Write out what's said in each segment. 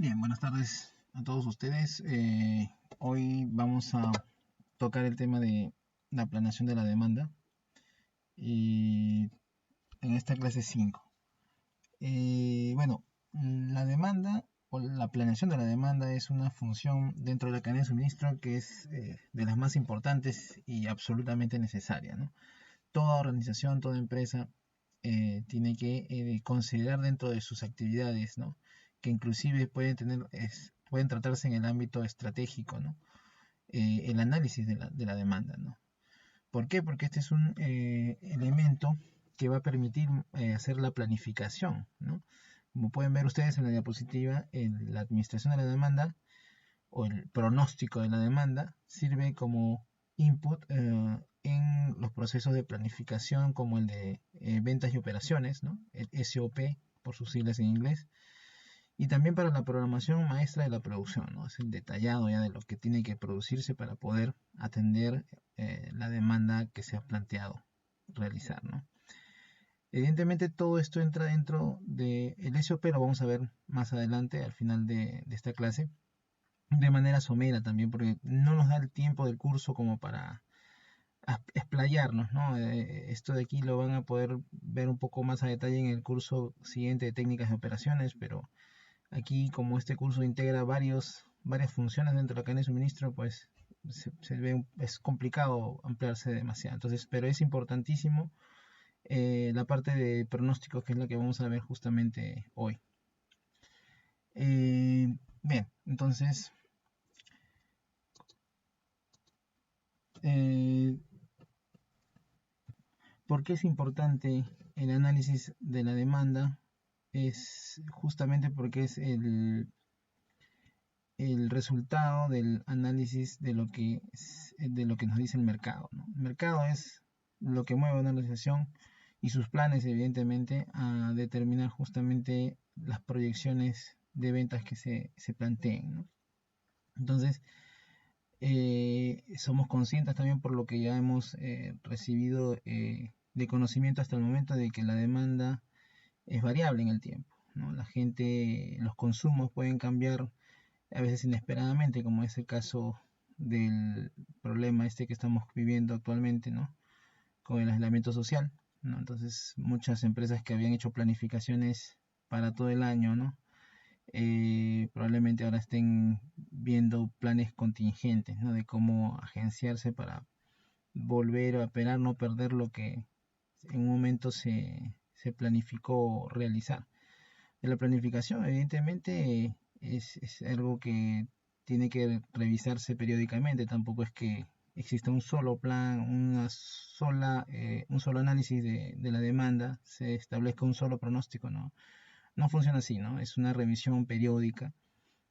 Bien, buenas tardes a todos ustedes. Hoy vamos a tocar el tema de la planeación de la demanda y en esta clase 5. La demanda o la planeación de la demanda es una función dentro de la cadena de suministro que es de las más importantes y absolutamente necesaria, ¿no? Toda organización, toda empresa tiene que considerar dentro de sus actividades, ¿no? Que inclusive pueden tratarse en el ámbito estratégico, ¿no? El análisis de la demanda, ¿no? ¿Por qué? Porque este es un elemento que va a permitir hacer la planificación, ¿no? Como pueden ver ustedes en la diapositiva, la administración de la demanda o el pronóstico de la demanda sirve como input en los procesos de planificación como el de ventas y operaciones, ¿no? El SOP por sus siglas en inglés, y también para la programación maestra de la producción, ¿no? Es el detallado ya de lo que tiene que producirse para poder atender la demanda que se ha planteado realizar, ¿no? Evidentemente todo esto entra dentro del SOP, lo vamos a ver más adelante al final de esta clase, de manera somera también, porque no nos da el tiempo del curso como para explayarnos, ¿no? Esto de aquí lo van a poder ver un poco más a detalle en el curso siguiente de técnicas de operaciones, pero aquí como este curso integra varias funciones dentro de la cadena de suministro, pues es complicado ampliarse demasiado. Entonces, pero es importantísimo la parte de pronóstico, que es la que vamos a ver justamente hoy. Bien, entonces, eh, ¿por qué es importante el análisis de la demanda? Es justamente porque es el resultado del análisis de lo que nos dice el mercado, ¿no? El mercado es lo que mueve una organización y sus planes, evidentemente, a determinar justamente las proyecciones de ventas que se planteen, ¿no? Entonces, somos conscientes también por lo que ya hemos recibido de conocimiento hasta el momento de que la demanda es variable en el tiempo, ¿no? La gente, los consumos pueden cambiar a veces inesperadamente, como es el caso del problema este que estamos viviendo actualmente, ¿no? Con el aislamiento social, ¿no? Entonces, muchas empresas que habían hecho planificaciones para todo el año, ¿no? Probablemente ahora estén viendo planes contingentes, ¿no? De cómo agenciarse para volver a operar, no perder lo que en un momento se planificó realizar. De la planificación, evidentemente, es algo que tiene que revisarse periódicamente. Tampoco es que exista un solo plan, un solo análisis de la demanda, se establezca un solo pronóstico, ¿no? No funciona así, ¿no? Es una revisión periódica,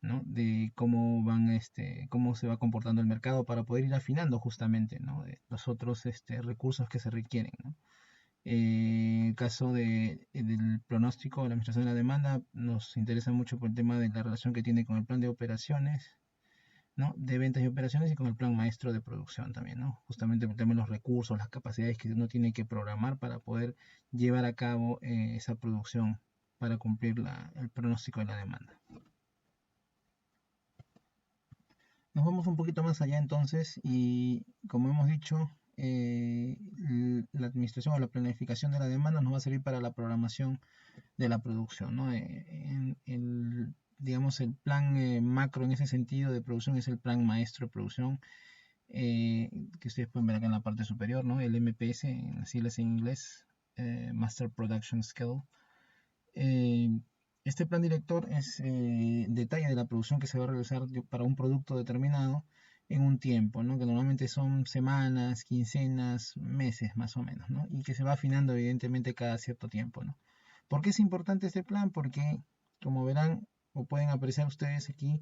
¿no? De cómo se va comportando el mercado para poder ir afinando justamente, ¿no? De los otros recursos que se requieren, ¿no? En el caso del pronóstico de la administración de la demanda, nos interesa mucho por el tema de la relación que tiene con el plan de operaciones, ¿no? De ventas y operaciones, y con el plan maestro de producción también, ¿no? Justamente por el tema de los recursos, las capacidades que uno tiene que programar para poder llevar a cabo esa producción para cumplir el pronóstico de la demanda. Nos vamos un poquito más allá entonces y como hemos dicho, la administración o la planificación de la demanda nos va a servir para la programación de la producción, ¿no? Digamos, el plan macro en ese sentido de producción es el plan maestro de producción, que ustedes pueden ver acá en la parte superior, ¿no? El MPS, en las siglas en inglés, Master Production Schedule. Eh, este plan director es detalle de la producción que se va a realizar para un producto determinado en un tiempo, ¿no? Que normalmente son semanas, quincenas, meses más o menos, ¿no? Y que se va afinando evidentemente cada cierto tiempo, ¿no? ¿Por qué es importante este plan? Porque, como verán o pueden apreciar ustedes aquí,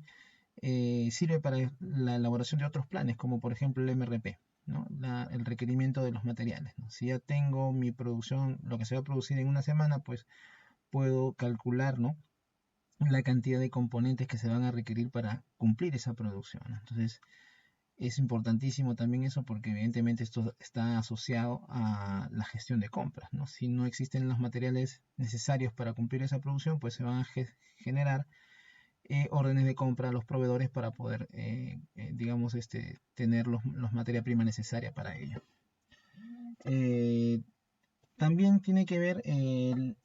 sirve para la elaboración de otros planes, como por ejemplo el MRP, ¿no? El requerimiento de los materiales, ¿no? Si ya tengo mi producción, lo que se va a producir en una semana, pues puedo calcular, ¿no? La cantidad de componentes que se van a requerir para cumplir esa producción, ¿no? Entonces, es importantísimo también eso porque evidentemente esto está asociado a la gestión de compras, ¿no? Si no existen los materiales necesarios para cumplir esa producción, pues se van a generar órdenes de compra a los proveedores para poder, digamos, tener los materia prima necesaria para ello. También tiene que ver el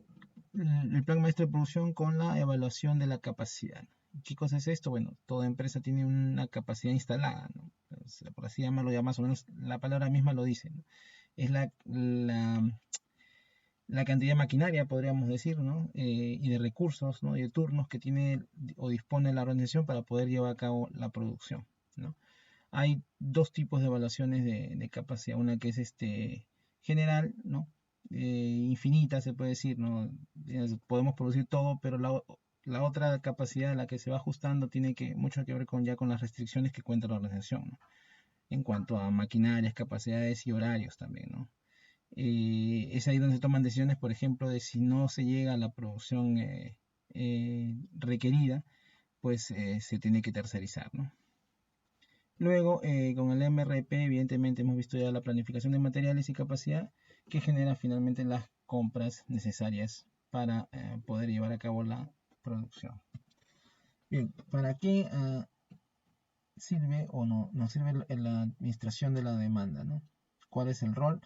plan maestro de producción con la evaluación de la capacidad. ¿Qué cosa es esto? Bueno, toda empresa tiene una capacidad instalada, ¿no? Por así llamarlo, ya más o menos la palabra misma lo dice, ¿no? Es la cantidad de maquinaria, podríamos decir, ¿no? Y de recursos, ¿no? Y de turnos que tiene o dispone la organización para poder llevar a cabo la producción, ¿no? Hay dos tipos de evaluaciones de capacidad, una que es general, ¿no? Infinita se puede decir, ¿no? Podemos producir todo, pero la otra capacidad, la que se va ajustando, tiene mucho que ver ya con las restricciones que cuenta la organización, ¿no? En cuanto a maquinarias, capacidades y horarios también, ¿no? Es ahí donde se toman decisiones, por ejemplo, de si no se llega a la producción requerida, pues se tiene que tercerizar, ¿no? Luego, con el MRP, evidentemente hemos visto ya la planificación de materiales y capacidad que genera finalmente las compras necesarias para poder llevar a cabo la producción. Bien, ¿para qué sirve o no nos sirve la administración de la demanda, ¿no? ¿Cuál es el rol?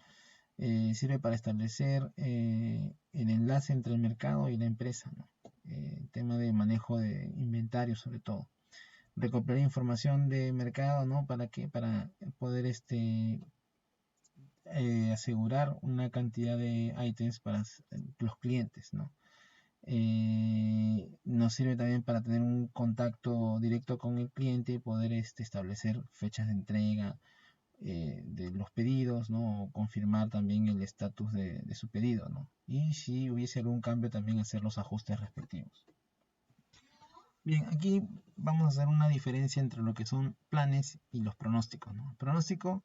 Sirve para establecer el enlace entre el mercado y la empresa, ¿no? Tema de manejo de inventario sobre todo. Recopilar información de mercado, ¿no? Para poder asegurar una cantidad de ítems para los clientes, ¿no? Nos sirve también para tener un contacto directo con el cliente y poder establecer fechas de entrega de los pedidos, ¿no? O confirmar también el estatus de su pedido, ¿no? Y si hubiese algún cambio también hacer los ajustes respectivos. Bien, aquí vamos a hacer una diferencia entre lo que son planes y los pronósticos, ¿no? El pronóstico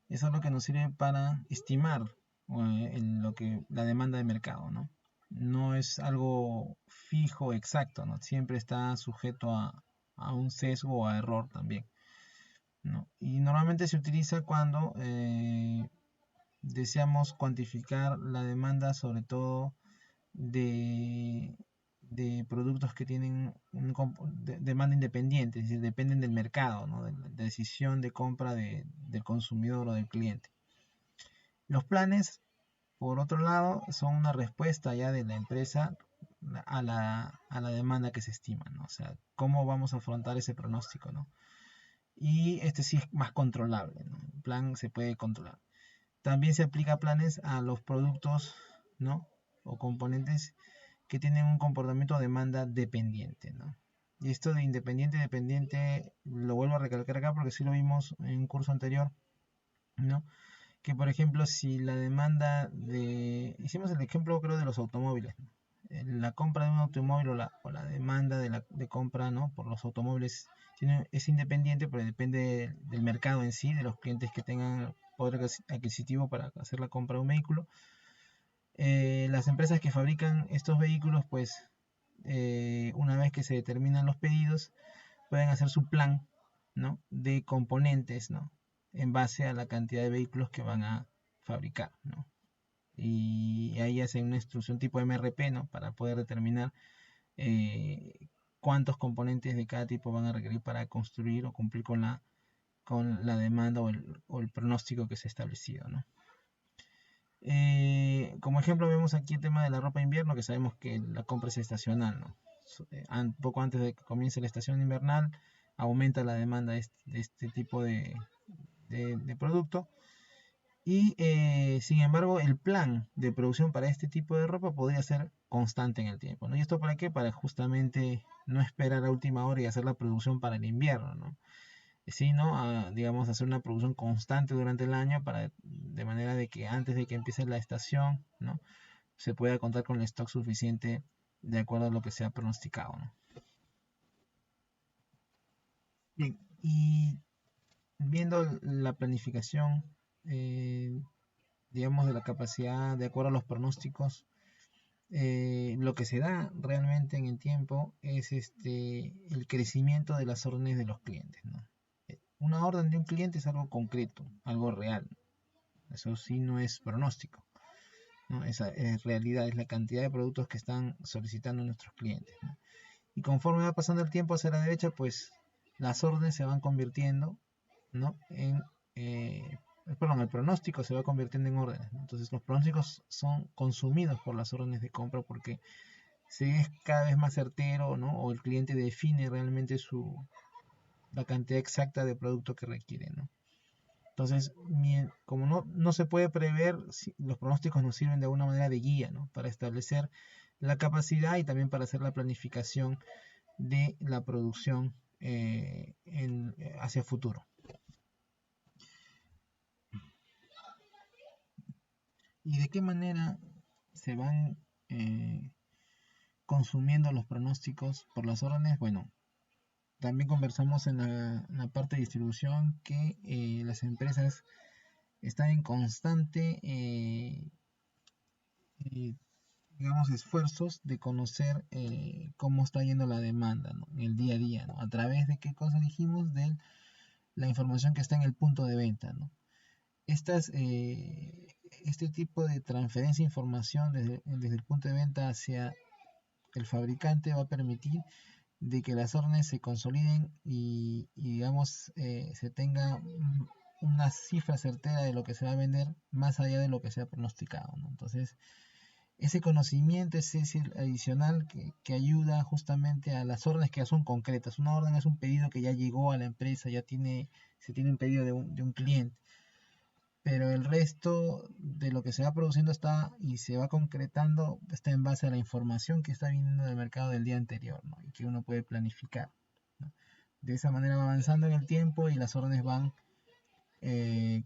es algo que nos sirve para estimar la demanda de mercado, ¿no? No es algo fijo, exacto, ¿no? Siempre está sujeto a un sesgo o a error también, ¿no? Y normalmente se utiliza cuando deseamos cuantificar la demanda, sobre todo de, de productos que tienen demanda independiente, es decir, dependen del mercado, ¿no? De la decisión de compra del consumidor o del cliente. Los planes, por otro lado, son una respuesta ya de la empresa a la demanda que se estima, ¿no? O sea, cómo vamos a afrontar ese pronóstico, ¿no? Y este sí es más controlable, ¿no? El plan se puede controlar. También se aplica planes a los productos, ¿no? O componentes que tienen un comportamiento de demanda dependiente, ¿no? Y esto de independiente dependiente lo vuelvo a recalcar acá porque sí lo vimos en un curso anterior, ¿no? Que por ejemplo si la demanda hicimos el ejemplo creo de los automóviles, ¿no? La compra de un automóvil o la demanda de compra, ¿no? Por los automóviles es independiente, pero depende del mercado en sí, de los clientes que tengan poder adquisitivo para hacer la compra de un vehículo. Las empresas que fabrican estos vehículos, pues una vez que se determinan los pedidos, pueden hacer su plan, ¿no? De componentes, ¿no? En base a la cantidad de vehículos que van a fabricar, ¿no? Y ahí hacen una instrucción tipo MRP, ¿no? Para poder determinar cuántos componentes de cada tipo van a requerir para construir o cumplir con la demanda o el pronóstico que se ha establecido, ¿no? Como ejemplo vemos aquí el tema de la ropa de invierno, que sabemos que la compra es estacional, ¿no? Poco antes de que comience la estación invernal aumenta la demanda de este tipo de producto y sin embargo el plan de producción para este tipo de ropa podría ser constante en el tiempo, ¿no? ¿Y esto para qué? Para justamente no esperar a última hora y hacer la producción para el invierno, ¿no? Sino digamos, hacer una producción constante durante el año de manera de que antes de que empiece la estación, ¿no? Se pueda contar con el stock suficiente de acuerdo a lo que se ha pronosticado, ¿no? Bien, y viendo la planificación, eh, digamos, de la capacidad de acuerdo a los pronósticos, lo que se da realmente en el tiempo es el crecimiento de las órdenes de los clientes, ¿no? Una orden de un cliente es algo concreto, algo real. Eso sí no es pronóstico, ¿no? Esa es realidad, es la cantidad de productos que están solicitando nuestros clientes, ¿no? y conforme va pasando el tiempo hacia la derecha, pues las órdenes se van convirtiendo, ¿no? El pronóstico se va convirtiendo en órdenes, ¿no? Entonces los pronósticos son consumidos por las órdenes de compra porque se es cada vez más certero, ¿no? O el cliente define realmente la cantidad exacta de producto que requiere, ¿no? Entonces, como no se puede prever, los pronósticos nos sirven de alguna manera de guía, ¿no? Para establecer la capacidad y también para hacer la planificación de la producción hacia futuro. ¿Y de qué manera se van consumiendo los pronósticos por las órdenes? Bueno, también conversamos en la parte de distribución que las empresas están en constante, digamos, esfuerzos de conocer cómo está yendo la demanda, ¿no? En el día a día, ¿no? A través de qué cosa dijimos, de la información que está en el punto de venta, ¿no? Este tipo de transferencia de información desde el punto de venta hacia el fabricante va a permitir de que las órdenes se consoliden y digamos, se tenga una cifra certera de lo que se va a vender más allá de lo que se ha pronosticado, ¿no? Entonces, ese conocimiento es el adicional que ayuda justamente a las órdenes que ya son concretas. Una orden es un pedido que ya llegó a la empresa, se tiene un pedido de un cliente, pero el resto de lo que se va produciendo y se va concretando está en base a la información que está viniendo del mercado del día anterior, ¿no? Y que uno puede planificar, ¿no? De esa manera va avanzando en el tiempo y las órdenes van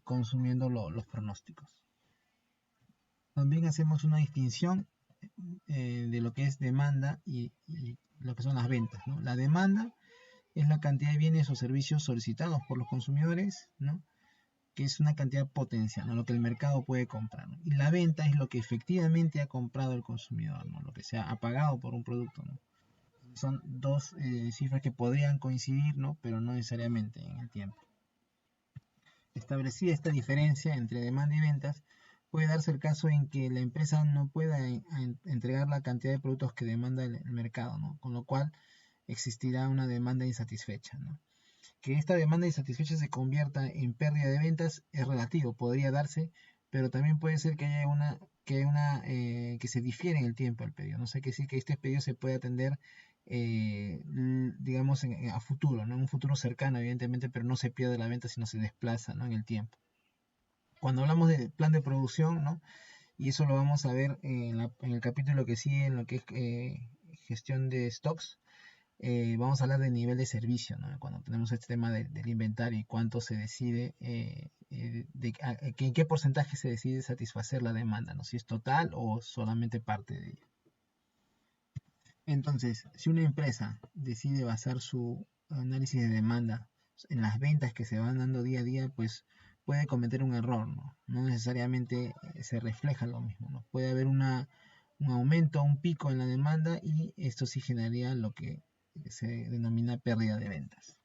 consumiendo los pronósticos. También hacemos una distinción de lo que es demanda y lo que son las ventas, ¿no? La demanda es la cantidad de bienes o servicios solicitados por los consumidores, ¿no? Que es una cantidad potencial, ¿no? Lo que el mercado puede comprar, ¿no? Y la venta es lo que efectivamente ha comprado el consumidor, ¿no? Lo que se ha pagado por un producto, ¿no? Son dos cifras que podrían coincidir, ¿no? Pero no necesariamente en el tiempo. Establecida esta diferencia entre demanda y ventas, puede darse el caso en que la empresa no pueda entregar la cantidad de productos que demanda el mercado, ¿no? Con lo cual existirá una demanda insatisfecha, ¿no? Que esta demanda insatisfecha se convierta en pérdida de ventas es relativo, podría darse, pero también puede ser que haya que se difiere en el tiempo el pedido. No sé qué decir que este pedido se puede atender, digamos, a futuro, ¿no? En un futuro cercano, evidentemente, pero no se pierde la venta, sino se desplaza, ¿no? En el tiempo. Cuando hablamos de plan de producción, ¿no? Y eso lo vamos a ver en el capítulo que sigue, en lo que es gestión de stocks. Vamos a hablar de nivel de servicio, ¿no? Cuando tenemos este tema del inventario y cuánto se decide, en qué porcentaje se decide satisfacer la demanda, ¿no? Si es total o solamente parte de ella. Entonces, si una empresa decide basar su análisis de demanda en las ventas que se van dando día a día, pues puede cometer un error, ¿no? No necesariamente se refleja lo mismo, ¿no? Puede haber un aumento, un pico en la demanda y esto sí generaría lo que se denomina pérdida de ventas.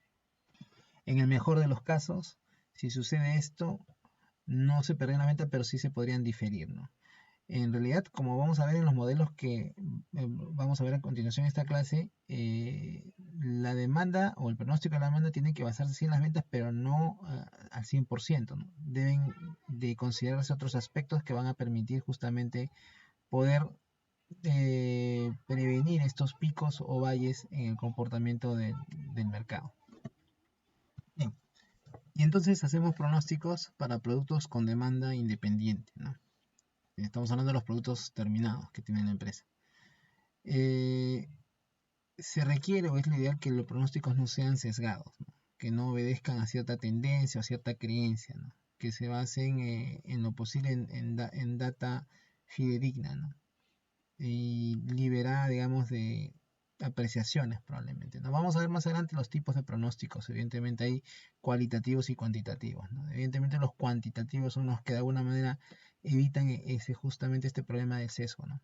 En el mejor de los casos, si sucede esto, no se perdería la venta, pero sí se podrían diferir, ¿no? En realidad, como vamos a ver en los modelos que vamos a ver a continuación en esta clase, la demanda o el pronóstico de la demanda tiene que basarse en las ventas, pero no al 100%, ¿no? Deben de considerarse otros aspectos que van a permitir justamente poder prevenir estos picos o valles en el comportamiento del mercado. Bien. Y entonces hacemos pronósticos para productos con demanda independiente, ¿no? Estamos hablando de los productos terminados que tiene la empresa. Se requiere o es lo ideal que los pronósticos no sean sesgados, ¿no? Que no obedezcan a cierta tendencia o cierta creencia, ¿no? Que se basen en lo posible en data fidedigna, ¿no? Y liberada, digamos, de apreciaciones probablemente, ¿no? Vamos a ver más adelante los tipos de pronósticos. Evidentemente hay cualitativos y cuantitativos, ¿no? Evidentemente los cuantitativos son los que de alguna manera evitan justamente este problema del sesgo, ¿no?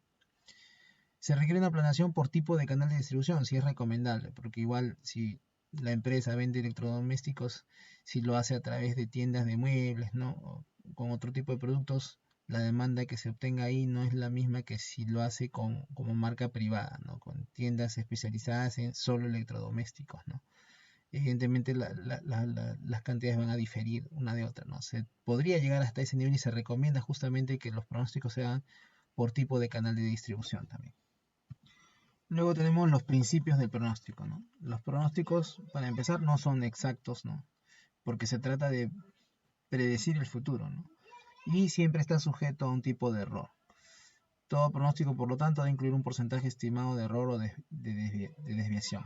Se requiere una planeación por tipo de canal de distribución, si es recomendable, porque igual si la empresa vende electrodomésticos, si lo hace a través de tiendas de muebles, ¿no? O con otro tipo de productos, la demanda que se obtenga ahí no es la misma que si lo hace como marca privada, ¿no? Con tiendas especializadas en solo electrodomésticos, ¿no? Evidentemente las cantidades van a diferir una de otra, ¿no? Se podría llegar hasta ese nivel y se recomienda justamente que los pronósticos se hagan por tipo de canal de distribución también. Luego tenemos los principios del pronóstico, ¿no? Los pronósticos, para empezar, no son exactos, ¿no? Porque se trata de predecir el futuro, ¿no? Y siempre está sujeto a un tipo de error. Todo pronóstico, por lo tanto, debe incluir un porcentaje estimado de error o de desviación.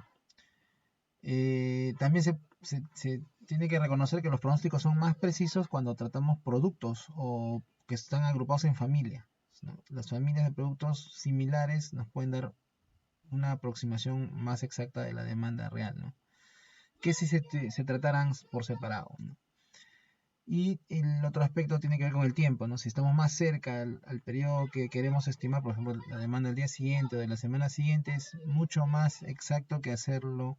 También se tiene que reconocer que los pronósticos son más precisos cuando tratamos productos o que están agrupados en familias, ¿no? Las familias de productos similares nos pueden dar una aproximación más exacta de la demanda real, ¿no? Que si se trataran por separado, ¿no? Y el otro aspecto tiene que ver con el tiempo, ¿no? Si estamos más cerca al periodo que queremos estimar, por ejemplo, la demanda del día siguiente o de la semana siguiente, es mucho más exacto que hacerlo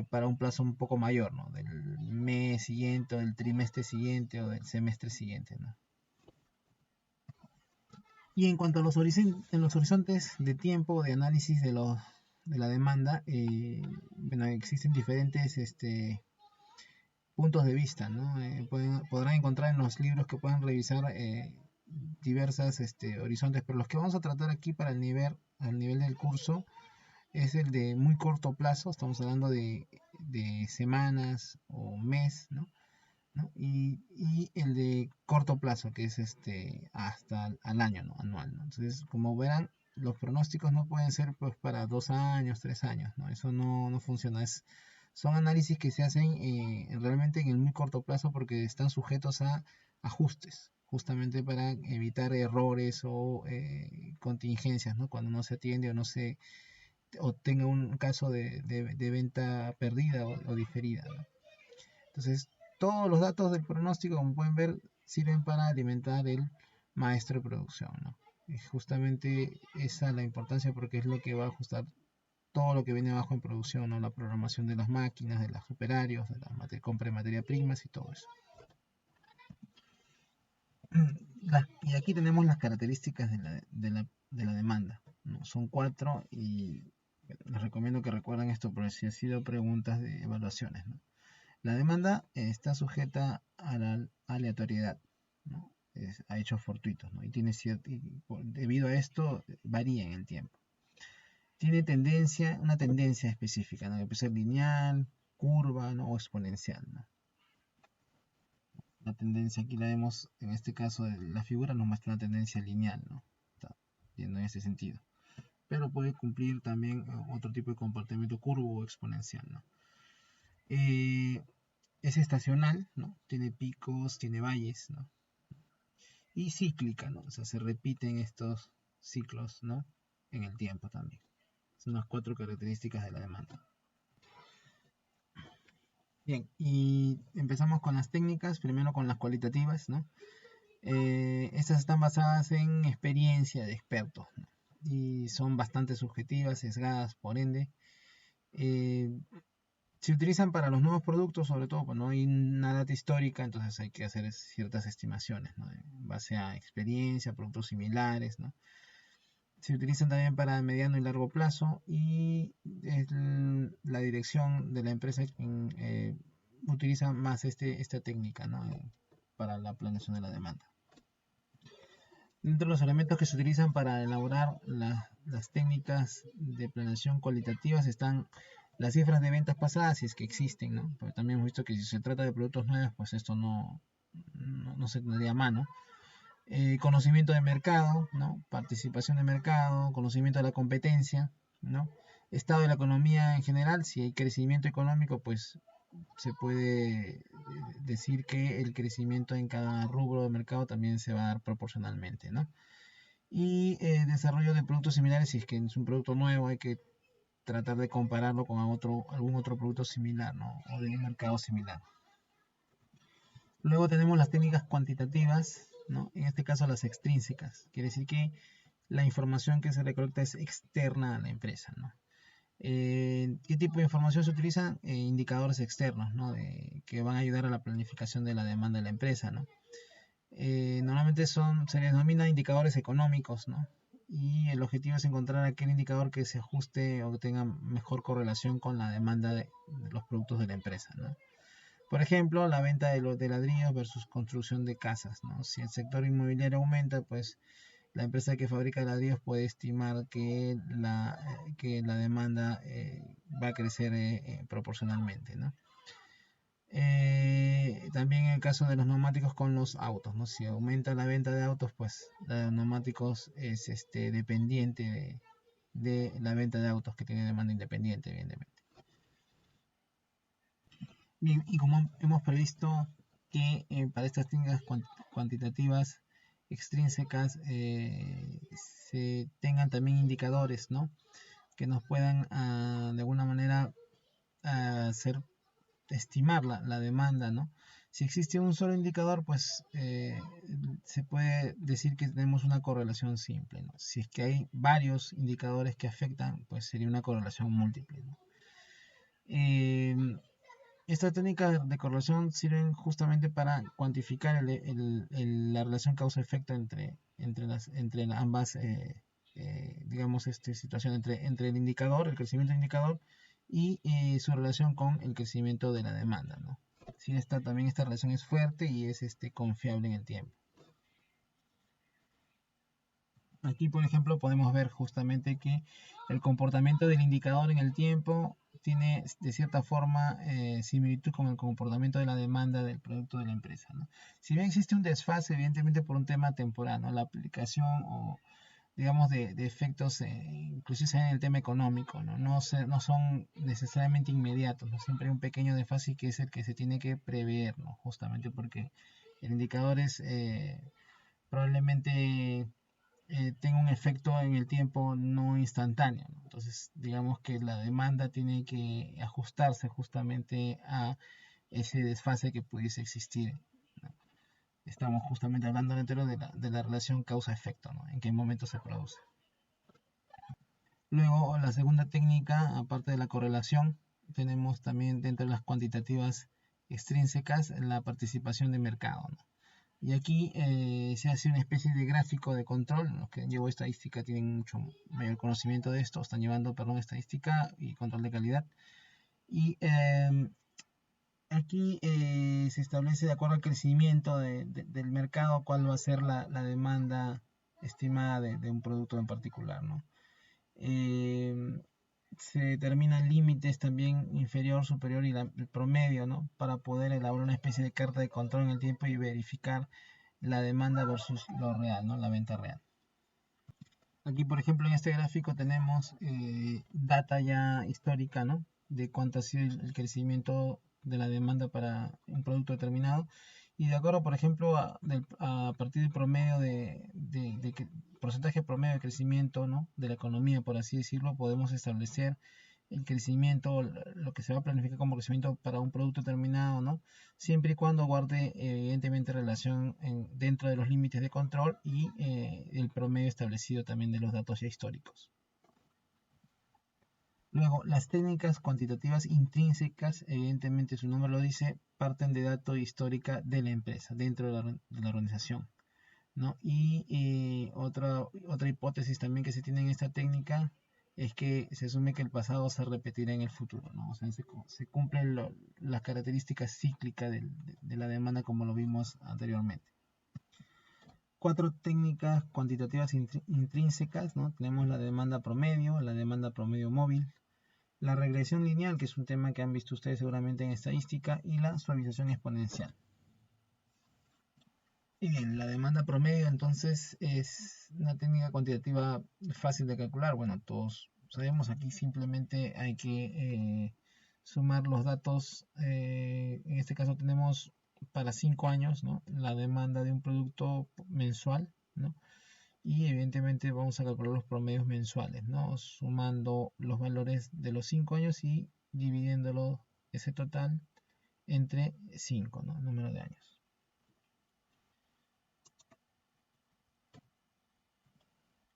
para un plazo un poco mayor, ¿no? Del mes siguiente, o del trimestre siguiente, o del semestre siguiente, ¿no? Y en cuanto a los horizontes de tiempo de análisis de la demanda, bueno, existen diferentes puntos de vista, ¿no? Podrán encontrar en los libros que puedan revisar diversas horizontes, pero los que vamos a tratar aquí para al nivel del curso es el de muy corto plazo, estamos hablando de semanas o mes, ¿no? Y el de corto plazo, que es hasta al año, ¿no? Anual, ¿no? Entonces, como verán, los pronósticos no pueden ser pues para 2 años, 3 años, ¿no? Eso no funciona. Son análisis que se hacen realmente en el muy corto plazo porque están sujetos a ajustes, justamente para evitar errores o contingencias, ¿no? Cuando no se atiende o tenga un caso de venta perdida o diferida, ¿no? Entonces, todos los datos del pronóstico, como pueden ver, sirven para alimentar el maestro de producción, ¿no? Y justamente esa es la importancia porque es lo que va a ajustar todo lo que viene abajo en producción, ¿no? La programación de las máquinas, de los operarios, de la compra de materia primas y todo eso. Y aquí tenemos las características de la demanda, ¿no? Son 4 y les recomiendo que recuerden esto porque si han sido preguntas de evaluaciones, ¿no? La demanda está sujeta a la aleatoriedad, ¿no? A hechos fortuitos, ¿no? Debido a esto varía en el tiempo. Tiene una tendencia específica, ¿no? Que puede ser lineal, curva, ¿no? O exponencial, ¿no? La tendencia aquí la vemos, en este caso la figura nos muestra una tendencia lineal, ¿no? Está yendo en ese sentido. Pero puede cumplir también otro tipo de comportamiento curvo o exponencial, ¿no? Es estacional, ¿no? Tiene picos, tiene valles, ¿no? Y cíclica, ¿no? O sea, se repiten estos ciclos, ¿no? En el tiempo también. Son las 4 características de la demanda. Bien, y empezamos con las técnicas, primero con las cualitativas, ¿no? Estas están basadas en experiencia de expertos, ¿no? Y son bastante subjetivas, sesgadas, por ende. Se utilizan para los nuevos productos, sobre todo cuando no hay una data histórica, entonces hay que hacer ciertas estimaciones, ¿no? En base a experiencia, productos similares, ¿no? Se utilizan también para mediano y largo plazo y es la dirección de la empresa quien utiliza más esta técnica, ¿no? Para la planeación de la demanda. Dentro de los elementos que se utilizan para elaborar las técnicas de planeación cualitativas están las cifras de ventas pasadas, si es que existen, ¿no? Pero también hemos visto que si se trata de productos nuevos, pues esto no se tendría a mano. Conocimiento de mercado, ¿no? Participación de mercado, conocimiento de la competencia, ¿no? Estado de la economía en general, si hay crecimiento económico, pues se puede decir que el crecimiento en cada rubro de mercado también se va a dar proporcionalmente, ¿no? Y desarrollo de productos similares, si es que es un producto nuevo, hay que tratar de compararlo con algún otro producto similar, ¿no? O de un mercado similar. Luego tenemos las técnicas cuantitativas, ¿no? En este caso las extrínsecas. Quiere decir que la información que se recolecta es externa a la empresa, ¿no? ¿Qué tipo de información se utiliza? Indicadores externos, ¿no? Que van a ayudar a la planificación de la demanda de la empresa, ¿no? Normalmente se les denomina indicadores económicos, ¿no? Y el objetivo es encontrar aquel indicador que se ajuste o que tenga mejor correlación con la demanda de los productos de la empresa, ¿no? Por ejemplo, la venta de ladrillos versus construcción de casas, ¿no? Si el sector inmobiliario aumenta, pues la empresa que fabrica ladrillos puede estimar que la demanda va a crecer proporcionalmente, ¿no? También en el caso de los neumáticos con los autos, ¿no? Si aumenta la venta de autos, pues la de neumáticos es dependiente de la venta de autos que tiene demanda independiente, evidentemente. Bien, y como hemos previsto que para estas técnicas cuantitativas extrínsecas se tengan también indicadores, ¿no? Que nos puedan de alguna manera hacer estimar la demanda, ¿no? Si existe un solo indicador, pues se puede decir que tenemos una correlación simple, ¿no? Si es que hay varios indicadores que afectan, pues sería una correlación múltiple, ¿no? Estas técnicas de correlación sirven justamente para cuantificar la relación causa-efecto entre ambas, digamos, situación entre el indicador, el crecimiento del indicador y su relación con el crecimiento de la demanda, ¿no? Si también esta relación es fuerte y es confiable en el tiempo. Aquí, por ejemplo, podemos ver justamente que el comportamiento del indicador en el tiempo tiene de cierta forma similitud con el comportamiento de la demanda del producto de la empresa, ¿no? Si bien existe un desfase, evidentemente por un tema temporal, ¿no? La aplicación o digamos de efectos, inclusive en el tema económico, ¿no? No son necesariamente inmediatos, ¿no? Siempre hay un pequeño desfase que es el que se tiene que prever, ¿no? Justamente porque el indicador es probablemente tenga un efecto en el tiempo no instantáneo, ¿no? Entonces, digamos que la demanda tiene que ajustarse justamente a ese desfase que pudiese existir, ¿no? Estamos justamente hablando entero de la relación causa-efecto, ¿no? En qué momento se produce. Luego, la segunda técnica, aparte de la correlación, tenemos también dentro de las cuantitativas extrínsecas la participación de mercado, ¿no? Y aquí se hace una especie de gráfico de control. Los que llevo estadística tienen mucho mayor conocimiento de esto, están llevando, perdón, estadística y control de calidad. Y aquí se establece de acuerdo al crecimiento del mercado cuál va a ser la demanda estimada de un producto en particular, ¿no? Se determinan límites también inferior, superior y el promedio, ¿no? Para poder elaborar una especie de carta de control en el tiempo y verificar la demanda versus lo real, ¿no? La venta real. Aquí, por ejemplo, en este gráfico tenemos data ya histórica, ¿no? De cuánto ha sido el crecimiento de la demanda para un producto determinado. Y de acuerdo, por ejemplo, a partir del promedio porcentaje promedio de crecimiento, ¿no? De la economía, por así decirlo, podemos establecer el crecimiento, lo que se va a planificar como crecimiento para un producto determinado, ¿no? Siempre y cuando guarde evidentemente relación dentro de los límites de control y el promedio establecido también de los datos ya históricos. Luego, las técnicas cuantitativas intrínsecas, evidentemente su nombre lo dice, parten de datos histórica de la empresa, dentro de la organización, ¿no? Y otra hipótesis también que se tiene en esta técnica es que se asume que el pasado se repetirá en el futuro, ¿no? O sea, se cumplen las características cíclicas de la demanda como lo vimos anteriormente. Cuatro técnicas cuantitativas intrínsecas, ¿no? Tenemos la demanda promedio móvil, la regresión lineal, que es un tema que han visto ustedes seguramente en estadística, y la suavización exponencial. Y bien, la demanda promedio entonces es una técnica cuantitativa fácil de calcular. Bueno, todos sabemos, aquí simplemente hay que sumar los datos. En este caso tenemos para 5 años, ¿no? La demanda de un producto mensual, ¿no? Y evidentemente vamos a calcular los promedios mensuales, ¿no? Sumando los valores de los 5 años y dividiéndolo ese total entre 5, ¿no? Número de años.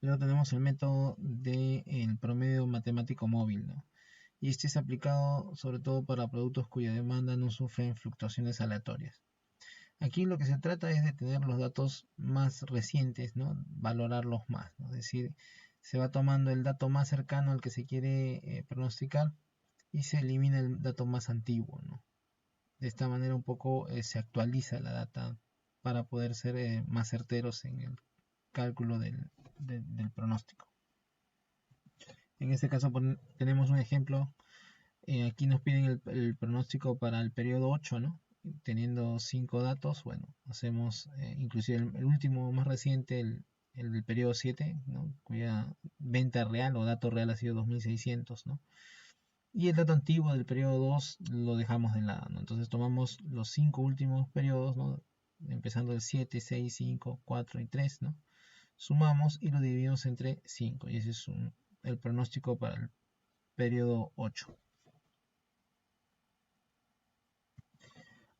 Luego tenemos el método del promedio matemático móvil, ¿no? Y este es aplicado sobre todo para productos cuya demanda no sufren fluctuaciones aleatorias. Aquí lo que se trata es de tener los datos más recientes, ¿no? Valorarlos más, ¿no? Es decir, se va tomando el dato más cercano al que se quiere pronosticar y se elimina el dato más antiguo, ¿no? De esta manera un poco se actualiza la data para poder ser más certeros en el cálculo del pronóstico. En este caso tenemos un ejemplo. Aquí nos piden el pronóstico para el periodo 8, ¿no? Teniendo 5 datos, bueno, hacemos inclusive el último más reciente, el del periodo 7, ¿no? Cuya venta real o dato real ha sido 2600, ¿no? Y el dato antiguo del periodo 2 lo dejamos de lado, ¿no? Entonces tomamos los 5 últimos periodos, ¿no? Empezando el 7, 6, 5, 4 y 3, ¿no? Sumamos y lo dividimos entre 5, y ese es el pronóstico para el periodo 8.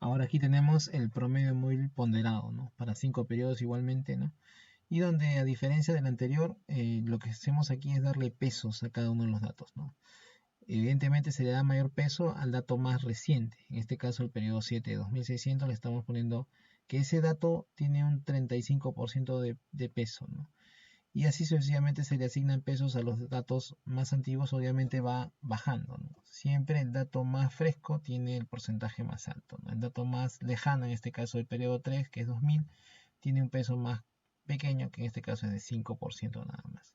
Ahora aquí tenemos el promedio móvil ponderado, ¿no? Para 5 periodos igualmente, ¿no? Y donde a diferencia del anterior, lo que hacemos aquí es darle pesos a cada uno de los datos, ¿no? Evidentemente se le da mayor peso al dato más reciente. En este caso el periodo 7 de 2600 le estamos poniendo que ese dato tiene un 35% de peso, ¿no? Y así sucesivamente se le asignan pesos a los datos más antiguos, obviamente va bajando, ¿no? Siempre el dato más fresco tiene el porcentaje más alto, ¿no? El dato más lejano, en este caso el periodo 3, que es 2000, tiene un peso más pequeño, que en este caso es de 5% nada más.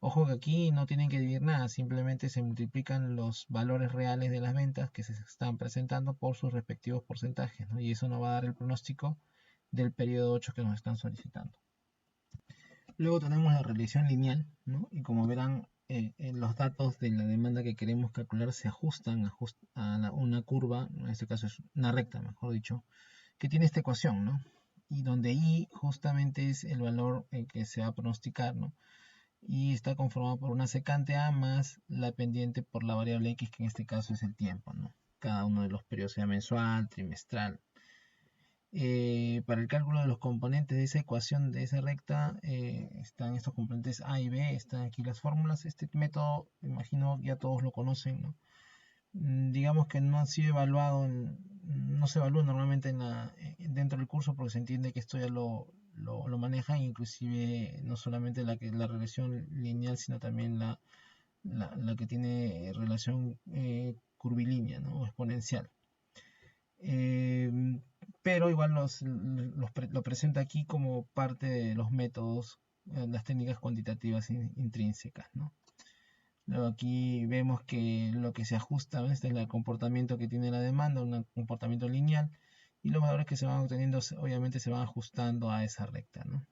Ojo que aquí no tienen que dividir nada, simplemente se multiplican los valores reales de las ventas que se están presentando por sus respectivos porcentajes, ¿no? Y eso nos va a dar el pronóstico del periodo 8 que nos están solicitando. Luego tenemos la regresión lineal, ¿no? Y como verán, los datos de la demanda que queremos calcular se ajustan a una curva, en este caso es una recta, mejor dicho, que tiene esta ecuación, ¿no? Y donde I justamente es el valor que se va a pronosticar, ¿no? Y está conformado por una secante A más la pendiente por la variable X, que en este caso es el tiempo, ¿no? Cada uno de los periodos, sea mensual, trimestral. Para el cálculo de los componentes de esa ecuación, de esa recta, están estos componentes A y B, están aquí las fórmulas. Este método, imagino, ya todos lo conocen, ¿no? Digamos que no ha sido evaluado, no se evalúa normalmente dentro del curso porque se entiende que esto ya lo manejan, inclusive no solamente la regresión lineal, sino también la que tiene relación curvilínea, ¿no? O exponencial. Pero igual lo presenta aquí como parte de los métodos, las técnicas cuantitativas intrínsecas, ¿no? Luego aquí vemos que lo que se ajusta, ¿no? Este es el comportamiento que tiene la demanda, un comportamiento lineal, y los valores que se van obteniendo obviamente se van ajustando a esa recta, ¿no?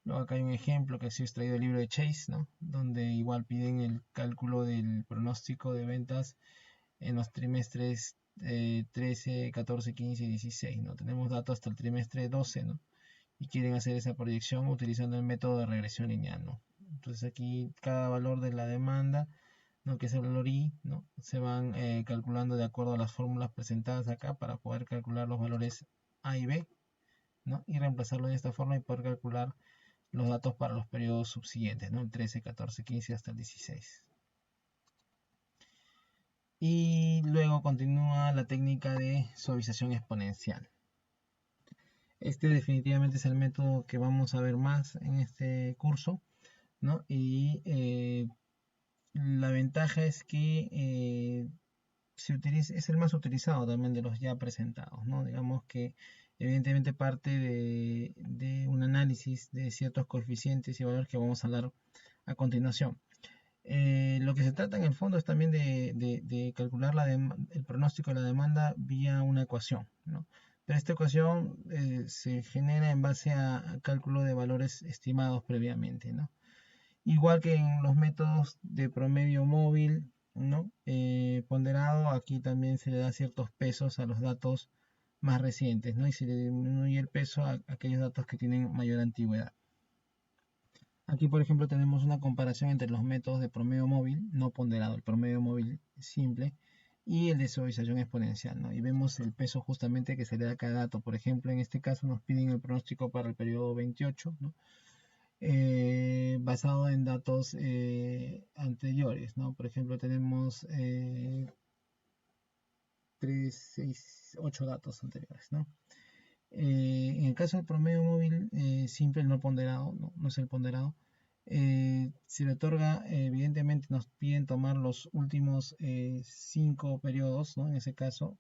Luego acá hay un ejemplo que ha sido extraído del libro de Chase, ¿no? Donde igual piden el cálculo del pronóstico de ventas en los trimestres 13, 14, 15 y 16, ¿no? Tenemos datos hasta el trimestre 12, ¿no? Y quieren hacer esa proyección utilizando el método de regresión lineal, ¿no? Entonces aquí cada valor de la demanda, ¿no? Que es el valor I, ¿no? Se van calculando de acuerdo a las fórmulas presentadas acá para poder calcular los valores A y B, ¿no? Y reemplazarlo en esta forma y poder calcular los datos para los periodos subsiguientes, ¿no? El 13, 14, 15 hasta el 16. Y luego continúa la técnica de suavización exponencial. Este definitivamente es el método que vamos a ver más en este curso, ¿no? Y la ventaja es que es el más utilizado también de los ya presentados, ¿no? Digamos que evidentemente parte de un análisis de ciertos coeficientes y valores que vamos a hablar a continuación. Lo que se trata en el fondo es también de calcular el pronóstico de la demanda vía una ecuación, ¿no? Pero esta ecuación se genera en base a cálculo de valores estimados previamente, ¿no? Igual que en los métodos de promedio móvil, ¿no? Ponderado, aquí también se le da ciertos pesos a los datos más recientes, ¿no? Y se le disminuye el peso a aquellos datos que tienen mayor antigüedad. Aquí, por ejemplo, tenemos una comparación entre los métodos de promedio móvil, no ponderado, el promedio móvil simple, y el de suavización exponencial, ¿no? Y vemos el peso justamente que se le da a cada dato. Por ejemplo, en este caso nos piden el pronóstico para el periodo 28, ¿no? Basado en datos anteriores, ¿no? Por ejemplo, tenemos 3, 6, 8 datos anteriores, ¿no? En el caso del promedio móvil simple no ponderado, no es el ponderado, se le otorga, evidentemente nos piden tomar los últimos 5 periodos, ¿no? En ese caso,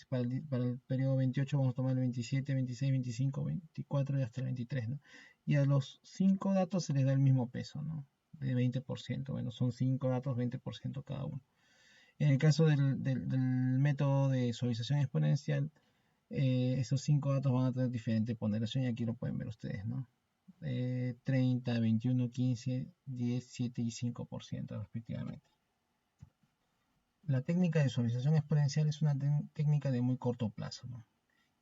para el periodo 28 vamos a tomar el 27, 26, 25, 24 y hasta el 23, ¿no? Y a los 5 datos se les da el mismo peso, ¿no? De 20%, bueno, son 5 datos, 20% cada uno. En el caso del método de suavización exponencial, esos 5 datos van a tener diferente ponderación y aquí lo pueden ver ustedes, ¿no? 30, 21, 15, 10, 7 y 5% respectivamente. La técnica de suavización exponencial es una técnica de muy corto plazo, ¿no?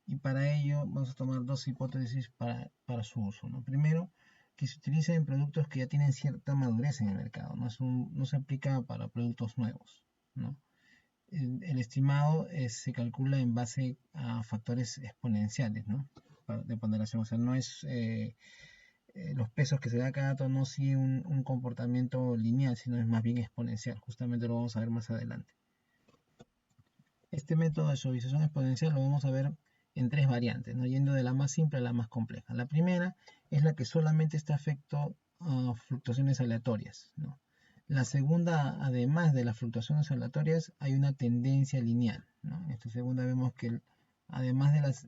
Y para ello vamos a tomar dos hipótesis para su uso, ¿no? Primero, que se utiliza en productos que ya tienen cierta madurez en el mercado, no se aplica para productos nuevos, ¿no? El estimado se calcula en base a factores exponenciales, ¿no? De ponderación, o sea, no es los pesos que se da cada dato no sigue un comportamiento lineal, sino es más bien exponencial. Justamente lo vamos a ver más adelante. Este método de suavización exponencial lo vamos a ver en tres variantes, ¿no? Yendo de la más simple a la más compleja. La primera es la que solamente está afecto a fluctuaciones aleatorias, ¿no? La segunda, además de las fluctuaciones aleatorias, hay una tendencia lineal, ¿no? En esta segunda vemos que además de las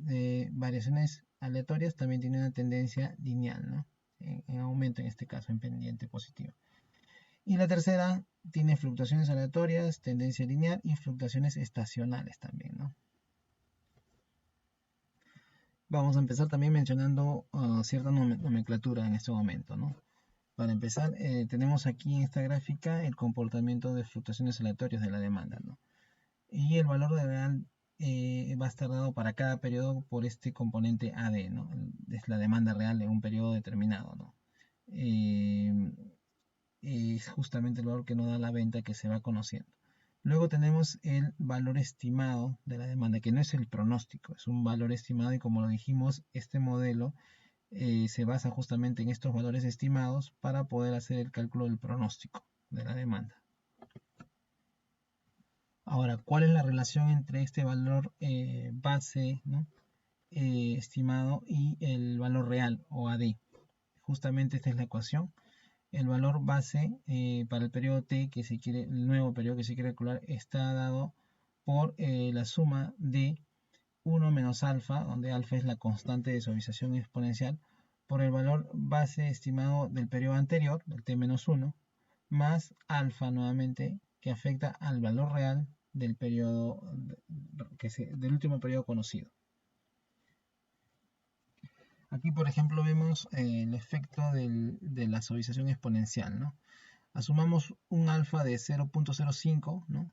variaciones aleatorias, también tiene una tendencia lineal, ¿no? En aumento en este caso, en pendiente positiva. Y la tercera tiene fluctuaciones aleatorias, tendencia lineal y fluctuaciones estacionales también, ¿no? Vamos a empezar también mencionando cierta nomenclatura en este momento, ¿no? Para empezar, tenemos aquí en esta gráfica el comportamiento de fluctuaciones aleatorias de la demanda, ¿no? Y el valor de real va a estar dado para cada periodo por este componente AD, ¿no? Es la demanda real en un periodo determinado, ¿no? Es justamente el valor que nos da la venta que se va conociendo. Luego tenemos el valor estimado de la demanda, que no es el pronóstico, es un valor estimado y como lo dijimos, este modelo se basa justamente en estos valores estimados para poder hacer el cálculo del pronóstico de la demanda. Ahora, ¿cuál es la relación entre este valor base, ¿no? Estimado y el valor real o AD? Justamente esta es la ecuación. El valor base para el periodo T, el nuevo periodo que se quiere calcular, está dado por la suma de 1 menos alfa, donde alfa es la constante de suavización exponencial, por el valor base estimado del periodo anterior, del T-1, más alfa nuevamente, que afecta al valor real del periodo del último periodo conocido. Aquí, por ejemplo, vemos el efecto de la suavización exponencial, ¿no? Asumamos un alfa de 0.05, ¿no?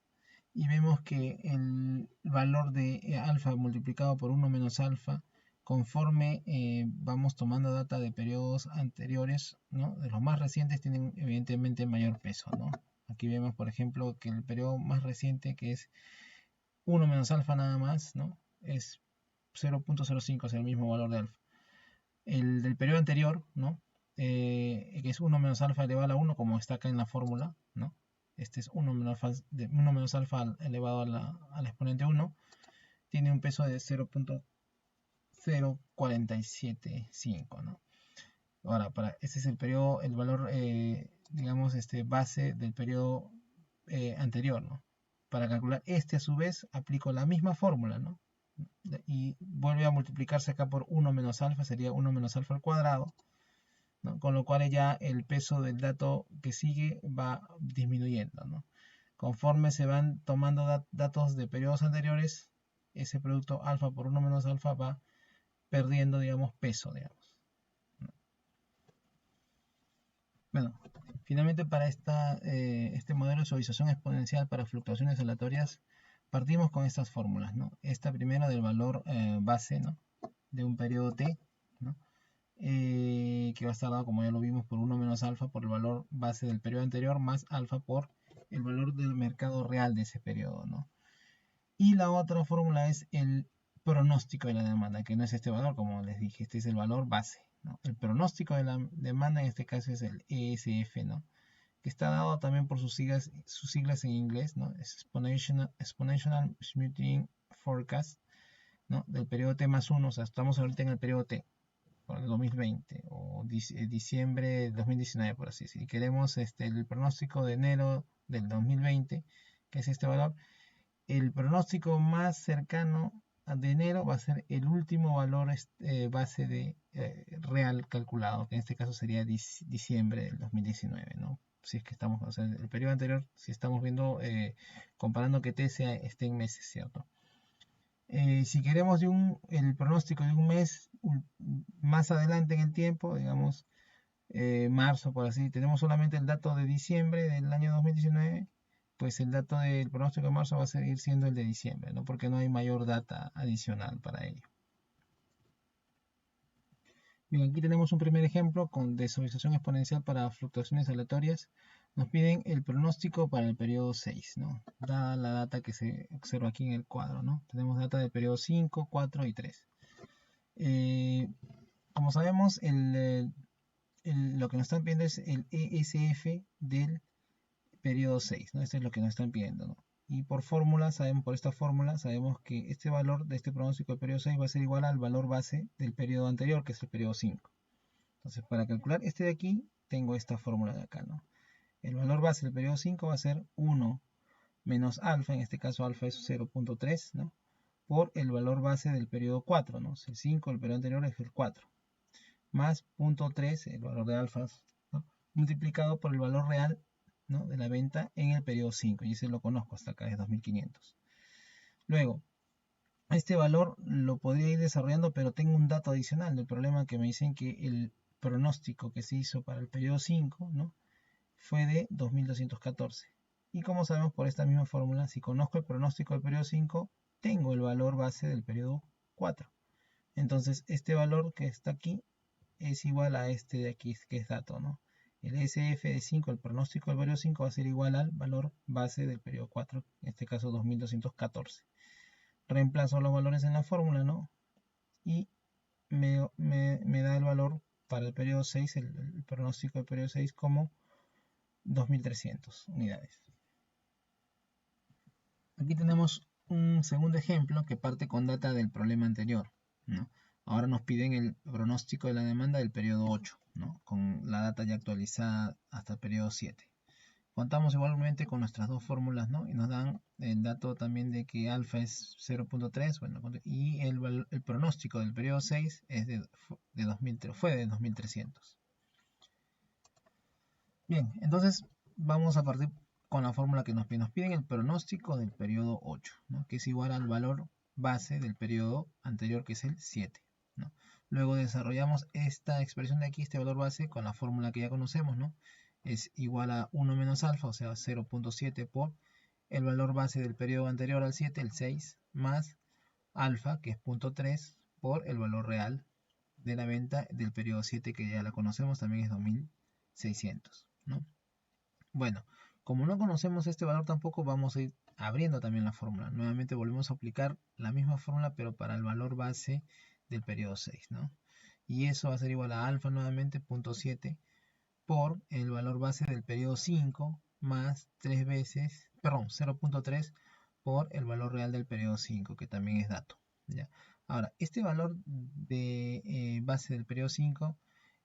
Y vemos que el valor de alfa multiplicado por 1 menos alfa, conforme vamos tomando data de periodos anteriores, ¿no? De los más recientes tienen evidentemente mayor peso, ¿no? Aquí vemos, por ejemplo, que el periodo más reciente, que es 1 menos alfa nada más, ¿no? Es 0.05, o sea, el mismo valor de alfa. El del periodo anterior, ¿no? Que es 1 menos alfa elevado a la 1, como está acá en la fórmula, ¿no? Este es 1 menos alfa elevado a la exponente 1, tiene un peso de 0.0475, ¿no? Ahora, este es el periodo, el valor, digamos, base del periodo anterior, ¿no? Para calcular este, a su vez, aplico la misma fórmula, ¿no? Y vuelve a multiplicarse acá por 1 menos alfa, sería 1 menos alfa al cuadrado, ¿no? Con lo cual ya el peso del dato que sigue va disminuyendo, ¿no? Conforme se van tomando datos de periodos anteriores, ese producto alfa por 1 menos alfa va perdiendo, digamos, peso, digamos, ¿no? Bueno, finalmente para este modelo de suavización exponencial para fluctuaciones aleatorias, partimos con estas fórmulas, ¿no? Esta primero del valor base, ¿no? De un periodo t, ¿no? Que va a estar dado, como ya lo vimos, por 1 menos alfa por el valor base del periodo anterior, más alfa por el valor del mercado real de ese periodo, ¿no? Y la otra fórmula es el pronóstico de la demanda, que no es este valor, como les dije, este es el valor base, ¿no? El pronóstico de la demanda en este caso es el ESF, ¿no? que está dado también por sus siglas en inglés, ¿no? Exponential Smoothing Forecast, ¿no? Del periodo T más 1, o sea, estamos ahorita en el periodo T, por el 2020, o diciembre de 2019, por así decir. Y queremos el pronóstico de enero del 2020, que es este valor. El pronóstico más cercano de enero va a ser el último valor base de real calculado, que en este caso sería diciembre del 2019, ¿no? Si es que estamos, o sea, el periodo anterior, si estamos viendo, comparando que T esté en meses, ¿cierto? Si queremos el pronóstico de un mes más adelante en el tiempo, digamos marzo, por así, tenemos solamente el dato de diciembre del año 2019, pues el dato del pronóstico de marzo va a seguir siendo el de diciembre, ¿no? Porque no hay mayor data adicional para ello. Bien, aquí tenemos un primer ejemplo con desvalorización exponencial para fluctuaciones aleatorias. Nos piden el pronóstico para el periodo 6, ¿no? Dada la data que se observa aquí en el cuadro, ¿no? Tenemos data del periodo 5, 4 y 3. Como sabemos, lo que nos están pidiendo es el ESF del periodo 6, ¿no? Esto es lo que nos están pidiendo, ¿no? Y por esta fórmula, sabemos que este valor de este pronóstico del periodo 6 va a ser igual al valor base del periodo anterior, que es el periodo 5. Entonces, para calcular este de aquí, tengo esta fórmula de acá, ¿no? El valor base del periodo 5 va a ser 1 menos alfa, en este caso alfa es 0.3, ¿no? Por el valor base del periodo 4, ¿no? El 5 del periodo anterior es el 4, más 0.3, el valor de alfa, ¿no? Multiplicado por el valor real, ¿no? De la venta en el periodo 5, y ese lo conozco hasta acá, es 2500. Luego, este valor lo podría ir desarrollando, pero tengo un dato adicional del problema que me dicen que el pronóstico que se hizo para el periodo 5, ¿no? Fue de 2214. Y como sabemos por esta misma fórmula, si conozco el pronóstico del periodo 5, tengo el valor base del periodo 4. Entonces, este valor que está aquí es igual a este de aquí, que es dato, ¿no? El SF de 5, el pronóstico del periodo 5 va a ser igual al valor base del periodo 4, en este caso 2214. Reemplazo los valores en la fórmula, ¿no? Y me da el valor para el periodo 6, el pronóstico del periodo 6 como 2300 unidades. Aquí tenemos un segundo ejemplo que parte con data del problema anterior, ¿no? Ahora nos piden el pronóstico de la demanda del periodo 8, ¿no? Con la data ya actualizada hasta el periodo 7. Contamos igualmente con nuestras dos fórmulas, ¿no? Y nos dan el dato también de que alfa es 0.3, bueno, y el pronóstico del periodo 6 es fue de 2300. Bien, entonces vamos a partir con la fórmula que nos piden. Nos piden el pronóstico del periodo 8, ¿no? Que es igual al valor base del periodo anterior, que es el 7, ¿no? Luego desarrollamos esta expresión de aquí, este valor base, con la fórmula que ya conocemos, ¿no? Es igual a 1 menos alfa, o sea, 0.7 por el valor base del periodo anterior al 7, el 6, más alfa, que es 0.3, por el valor real de la venta del periodo 7, que ya la conocemos, también es 2600, ¿no? Bueno, como no conocemos este valor tampoco, vamos a ir abriendo también la fórmula. Nuevamente volvemos a aplicar la misma fórmula, pero para el valor base del periodo 6, ¿no? Y eso va a ser igual a alfa nuevamente, 0.7, por el valor base del periodo 5 más 3 veces, perdón, 0.3 por el valor real del periodo 5, que también es dato, ¿ya? Ahora, este valor de base del periodo 5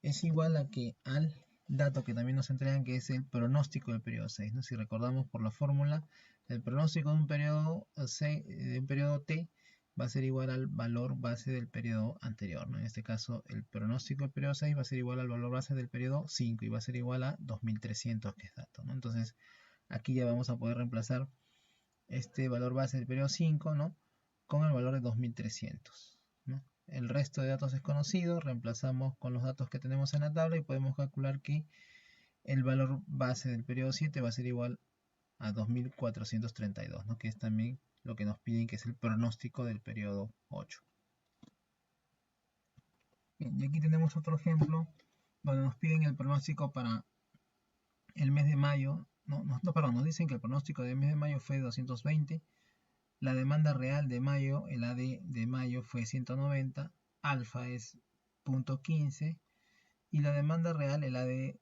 es igual a que al dato que también nos entregan, que es el pronóstico del periodo 6, ¿no? Si recordamos por la fórmula, el pronóstico de un periodo, de un periodo T va a ser igual al valor base del periodo anterior, ¿no? En este caso, el pronóstico del periodo 6 va a ser igual al valor base del periodo 5 y va a ser igual a 2300, que es dato, ¿no? Entonces, aquí ya vamos a poder reemplazar este valor base del periodo 5, ¿no? Con el valor de 2300, ¿no? El resto de datos es conocido, reemplazamos con los datos que tenemos en la tabla y podemos calcular que el valor base del periodo 7 va a ser igual a 2432, ¿no? Que es también lo que nos piden, que es el pronóstico del periodo 8. Bien, y aquí tenemos otro ejemplo donde nos piden el pronóstico para el mes de mayo. Perdón, nos dicen que el pronóstico del mes de mayo fue 220. La demanda real de mayo, el AD de mayo fue 190, alfa es 0.15 y la demanda real, el AD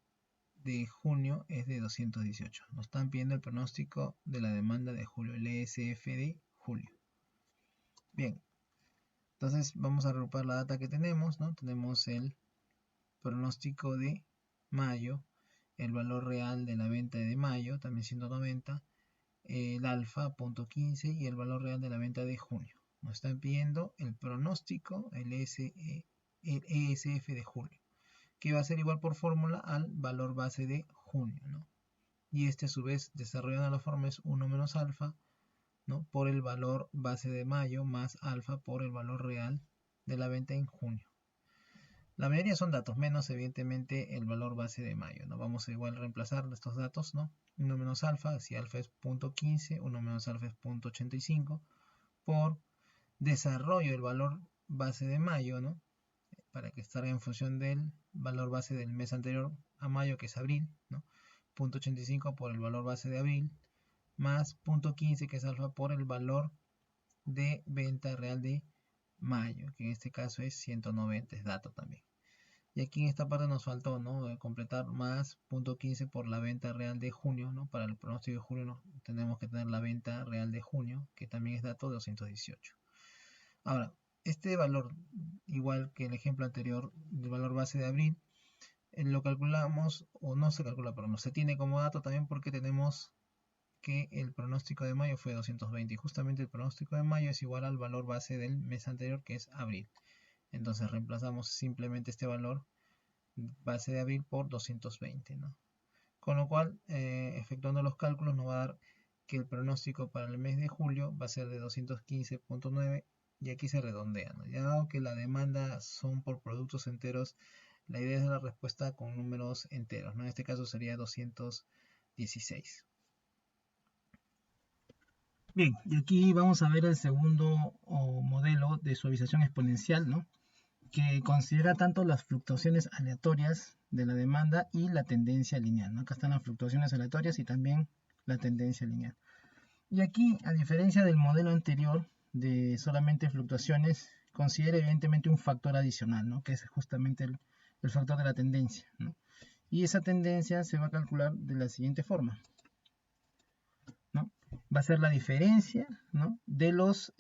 de junio es de 218. Nos están pidiendo el pronóstico de la demanda de julio, el ESF de julio. Bien, entonces vamos a agrupar la data que tenemos, ¿no? Tenemos el pronóstico de mayo, el valor real de la venta de mayo, también 190, el alfa, punto 15, y el valor real de la venta de junio. Nos están pidiendo el pronóstico, el ESF de julio, que va a ser igual por fórmula al valor base de junio, ¿no? Y este a su vez, desarrollando la forma, es 1 menos alfa, ¿no? Por el valor base de mayo más alfa por el valor real de la venta en junio. La mayoría son datos, menos evidentemente el valor base de mayo, ¿no? Vamos a igual reemplazar estos datos, ¿no? 1 menos alfa, si alfa es 0.15, 1 menos alfa es 0.85, por desarrollo del valor base de mayo, ¿no? Para que salga en función del valor base del mes anterior a mayo, que es abril, ¿no? 0.85 por el valor base de abril, más 0.15, que es alfa, por el valor de venta real de mayo, que en este caso es 190, es dato también. Y aquí en esta parte nos faltó, ¿no? Completar más 0.15 por la venta real de junio, ¿no? Para el pronóstico de julio tenemos que tener la venta real de junio, que también es dato de 218. Ahora, este valor, igual que el ejemplo anterior del valor base de abril, lo calculamos, o no se calcula, pero no se tiene como dato también porque tenemos que el pronóstico de mayo fue 220 y justamente el pronóstico de mayo es igual al valor base del mes anterior, que es abril. Entonces reemplazamos simplemente este valor base de abril por 220, ¿no? Con lo cual, efectuando los cálculos, nos va a dar que el pronóstico para el mes de julio va a ser de 215.9 y aquí se redondea, ¿no? Ya dado que la demanda son por productos enteros, la idea es la respuesta con números enteros, ¿no? En este caso sería 216. Bien, y aquí vamos a ver el segundo modelo de suavización exponencial, ¿no? Que considera tanto las fluctuaciones aleatorias de la demanda y la tendencia lineal, ¿no? Acá están las fluctuaciones aleatorias y también la tendencia lineal. Y aquí, a diferencia del modelo anterior de solamente fluctuaciones, considera evidentemente un factor adicional, ¿no? Que es justamente el factor de la tendencia, ¿no? Y esa tendencia se va a calcular de la siguiente forma, ¿no? Va a ser la diferencia, ¿no? De los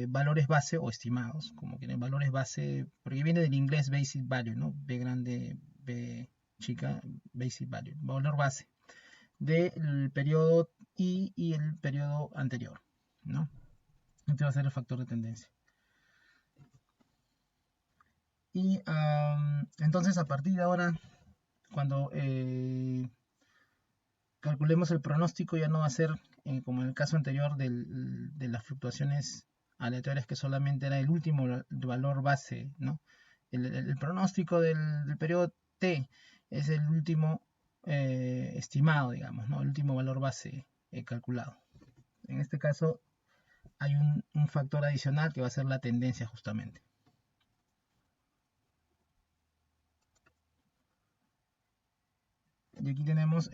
valores base o estimados, como quieren, valores base, porque viene del inglés basic value, ¿no? B grande, B chica, basic value, valor base del periodo y el periodo anterior, ¿no? Este va a ser el factor de tendencia. Y entonces a partir de ahora, cuando calculemos el pronóstico, ya no va a ser como en el caso anterior de las fluctuaciones aleatorias, que solamente era el último valor base, ¿no? El pronóstico del periodo T es el último estimado, digamos, ¿no? El último valor base calculado. En este caso hay un factor adicional que va a ser la tendencia justamente. Y aquí tenemos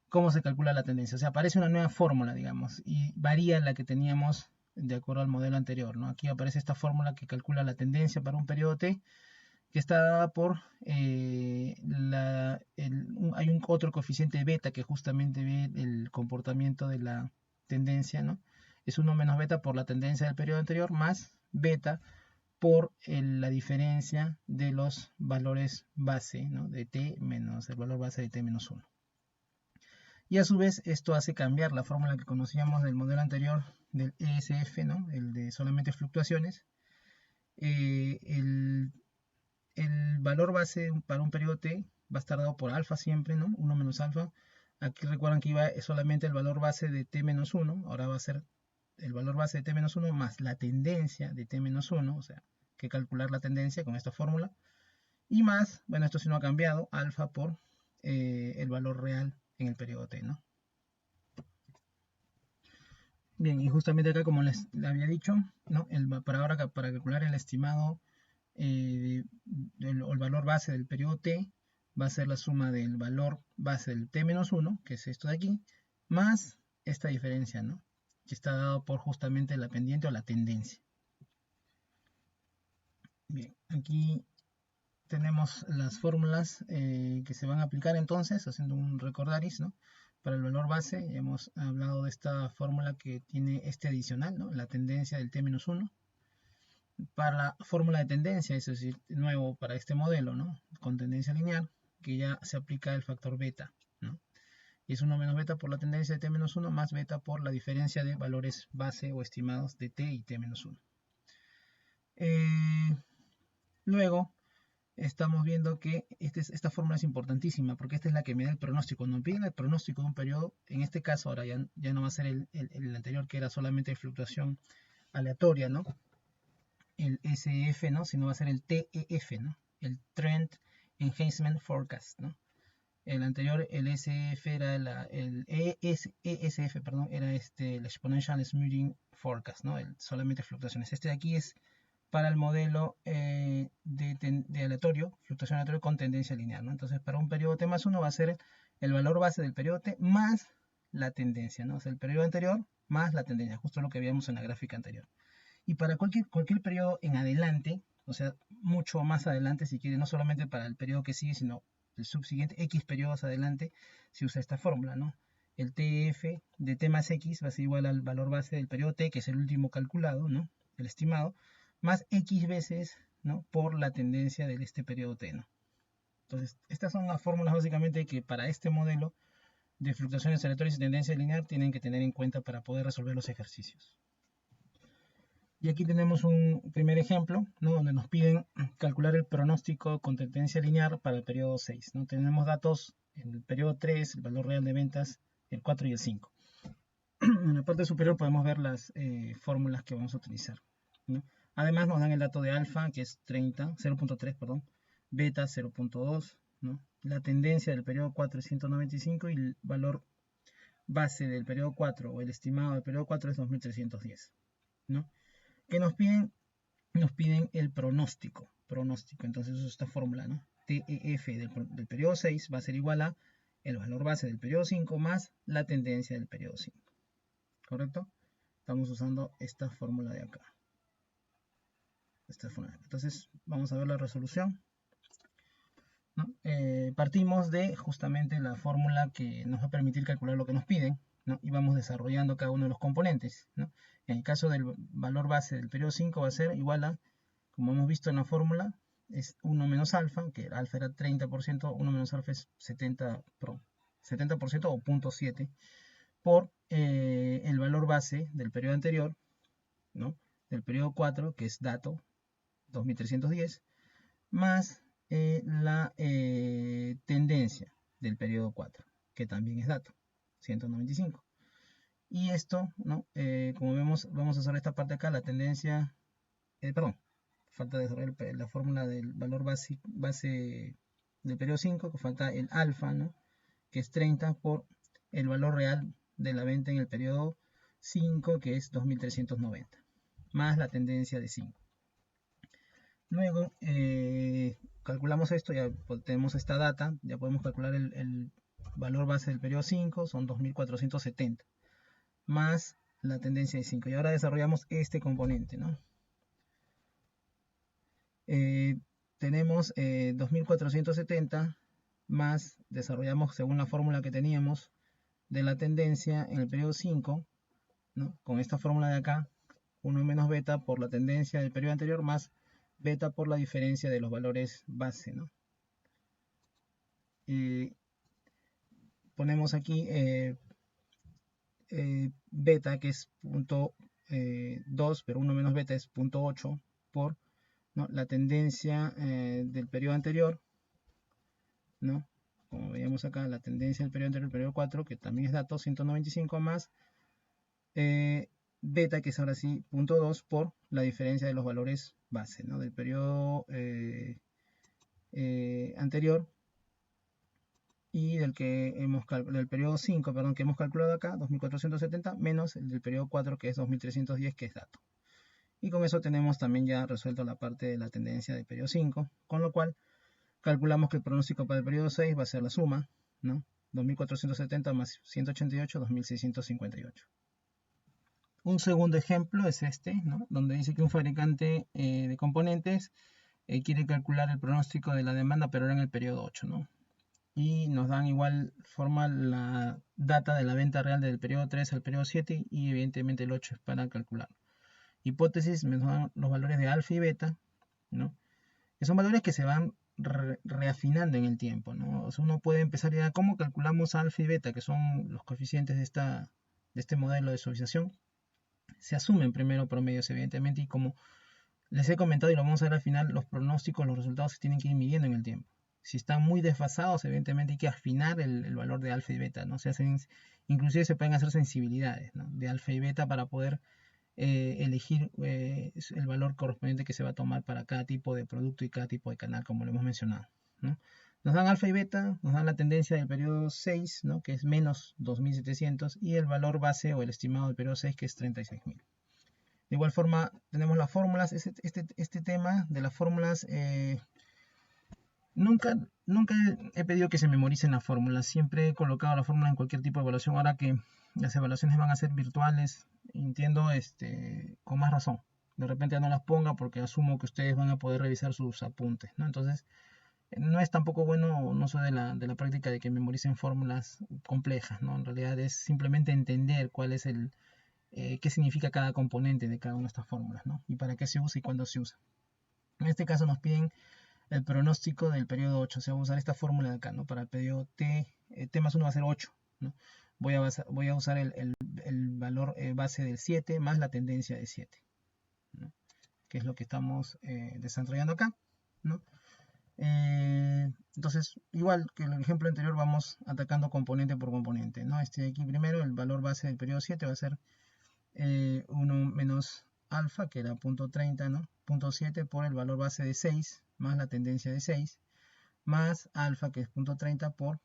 cómo se calcula la tendencia. O sea, aparece una nueva fórmula, digamos, y varía la que teníamos de acuerdo al modelo anterior, ¿no? Aquí aparece esta fórmula que calcula la tendencia para un periodo T, que está dada por, hay un otro coeficiente beta que justamente ve el comportamiento de la tendencia, ¿no? Es 1 menos beta por la tendencia del periodo anterior, más beta por la diferencia de los valores base, ¿no? De T menos el valor base de T menos 1. Y a su vez esto hace cambiar la fórmula que conocíamos del modelo anterior del ESF, ¿no? El de solamente fluctuaciones. El valor base para un periodo T va a estar dado por alfa siempre, ¿no? 1 menos alfa. Aquí recuerdan que iba solamente el valor base de T menos 1, ahora va a ser el valor base de T menos 1 más la tendencia de T menos 1, o sea, que calcular la tendencia con esta fórmula. Y más, bueno, esto sí no ha cambiado, alfa por el valor real en el periodo T, ¿no? Bien, y justamente acá, como les había dicho, ¿no? Para calcular el estimado o el valor base del periodo T, va a ser la suma del valor base del T-1, que es esto de aquí, más esta diferencia, ¿no? Que está dado por justamente la pendiente o la tendencia. Bien, aquí tenemos las fórmulas que se van a aplicar entonces, haciendo un recordaris, ¿no? Para el valor base, ya hemos hablado de esta fórmula que tiene este adicional, ¿no? La tendencia del t-1. Para la fórmula de tendencia, es decir, nuevo para este modelo, ¿no? Con tendencia lineal, que ya se aplica el factor beta, ¿no? Y es 1 menos beta por la tendencia de t-1 más beta por la diferencia de valores base o estimados de t y t-1. Luego, estamos viendo que esta fórmula es importantísima porque esta es la que me da el pronóstico. Cuando me piden el pronóstico de un periodo, en este caso ahora ya no va a ser el anterior que era solamente fluctuación aleatoria, ¿no? El SF, ¿no? Sino va a ser el TEF, ¿no? El Trend Enhancement Forecast, ¿no? El anterior, el SF era el ESF, perdón, era el Exponential Smoothing Forecast, ¿no? Solamente fluctuaciones. Este de aquí es para el modelo de aleatorio, fluctuación aleatoria con tendencia lineal, ¿no? Entonces, para un periodo T más 1 va a ser el valor base del periodo T más la tendencia, ¿no? O sea, el periodo anterior más la tendencia, justo lo que vimos en la gráfica anterior. Y para cualquier periodo en adelante, o sea, mucho más adelante, si quiere, no solamente para el periodo que sigue, sino el subsiguiente, X periodos adelante, se usa esta fórmula, ¿no? El TF de T más X va a ser igual al valor base del periodo T, que es el último calculado, ¿no? El estimado, más X veces, ¿no? Por la tendencia de este periodo T, ¿no? Entonces, estas son las fórmulas básicamente que para este modelo de fluctuaciones aleatorias y tendencia lineal tienen que tener en cuenta para poder resolver los ejercicios. Y aquí tenemos un primer ejemplo, ¿no? Donde nos piden calcular el pronóstico con tendencia lineal para el periodo 6, ¿no? Tenemos datos en el periodo 3, el valor real de ventas, el 4 y el 5. En la parte superior podemos ver las fórmulas que vamos a utilizar, ¿no? Además nos dan el dato de alfa, que es 0.3, perdón, beta 0.2, ¿no? La tendencia del periodo 4 es 195 y el valor base del periodo 4 o el estimado del periodo 4 es 2310, ¿no? ¿Qué nos piden? Nos piden el pronóstico. Entonces uso esta fórmula, ¿no? TEF del periodo 6 va a ser igual a el valor base del periodo 5 más la tendencia del periodo 5. ¿Correcto? Estamos usando esta fórmula de acá. Entonces vamos a ver la resolución, ¿no? Partimos de justamente la fórmula que nos va a permitir calcular lo que nos piden, ¿no? Y vamos desarrollando cada uno de los componentes, ¿no? En el caso del valor base del periodo 5 va a ser igual a, como hemos visto en la fórmula, es 1 menos alfa, que alfa era 30%, 1 menos alfa es 70% o 0.7 por el valor base del periodo anterior, ¿no? Del periodo 4, que es dato, 2310, más la tendencia del periodo 4, que también es dato, 195. Y esto, ¿no? Como vemos, vamos a hacer esta parte acá, la tendencia, perdón, falta desarrollar la fórmula del valor base del periodo 5, que falta el alfa, ¿no? Que es 30 por el valor real de la venta en el periodo 5, que es 2390, más la tendencia de 5. Luego calculamos esto, ya tenemos esta data, ya podemos calcular el valor base del periodo 5, son 2470, más la tendencia de 5. Y ahora desarrollamos este componente, ¿no? Tenemos 2470 más, desarrollamos según la fórmula que teníamos de la tendencia en el periodo 5, ¿no? Con esta fórmula de acá, 1 menos beta por la tendencia del periodo anterior más beta por la diferencia de los valores base, ¿no? Ponemos aquí beta, que es 0.2, pero 1 menos beta es 0.8 por, ¿no? La tendencia del periodo anterior, ¿no? Como veíamos acá, la tendencia del periodo anterior, el periodo 4, que también es dato, 195 más beta, que es ahora sí 0.2 por la diferencia de los valores base, ¿no? Del periodo anterior y del periodo 5, perdón, que hemos calculado acá, 2470, menos el del periodo 4, que es 2310, que es dato. Y con eso tenemos también ya resuelto la parte de la tendencia del periodo 5, con lo cual calculamos que el pronóstico para el periodo 6 va a ser la suma, ¿no? 2470 más 188, 2658. Un segundo ejemplo es este, ¿no? Donde dice que un fabricante de componentes quiere calcular el pronóstico de la demanda, pero ahora en el periodo 8, ¿no? Y nos dan igual forma la data de la venta real del periodo 3 al periodo 7 y evidentemente el 8 es para calcular. Hipótesis nos dan los valores de alfa y beta, ¿no? Que son valores que se van reafinando en el tiempo, ¿no? O sea, uno puede empezar ya cómo calculamos alfa y beta, que son los coeficientes de este modelo de suavización. Se asumen primero promedios, evidentemente, y como les he comentado y lo vamos a ver al final, los pronósticos, los resultados se tienen que ir midiendo en el tiempo. Si están muy desfasados, evidentemente hay que afinar el valor de alfa y beta, ¿no? Inclusive se pueden hacer sensibilidades, ¿no?, de alfa y beta para poder elegir el valor correspondiente que se va a tomar para cada tipo de producto y cada tipo de canal, como lo hemos mencionado, ¿no? Nos dan alfa y beta, nos dan la tendencia del periodo 6, ¿no?, que es menos 2700, y el valor base o el estimado del periodo 6, que es 36.000. De igual forma, tenemos las fórmulas. Este tema de las fórmulas, nunca he pedido que se memoricen las fórmulas. Siempre he colocado la fórmula en cualquier tipo de evaluación. Ahora que las evaluaciones van a ser virtuales, entiendo con más razón. De repente ya no las ponga porque asumo que ustedes van a poder revisar sus apuntes, ¿no? Entonces, no es tampoco bueno, no soy de la práctica de que memoricen fórmulas complejas, ¿no? En realidad es simplemente entender cuál es qué significa cada componente de cada una de estas fórmulas, ¿no? Y para qué se usa y cuándo se usa. En este caso nos piden el pronóstico del periodo 8, o sea, vamos a usar esta fórmula de acá, ¿no? Para el periodo T más 1 va a ser 8, ¿no? Voy a usar el valor base del 7 más la tendencia de 7, ¿no?, que es lo que estamos desarrollando acá, ¿no? Entonces, igual que el ejemplo anterior, vamos atacando componente por componente, ¿no? De aquí primero, el valor base del periodo 7 va a ser 1 menos alfa, que era 0.30, ¿no? 0.7 por el valor base de 6, más la tendencia de 6, más alfa, que es 0.30 por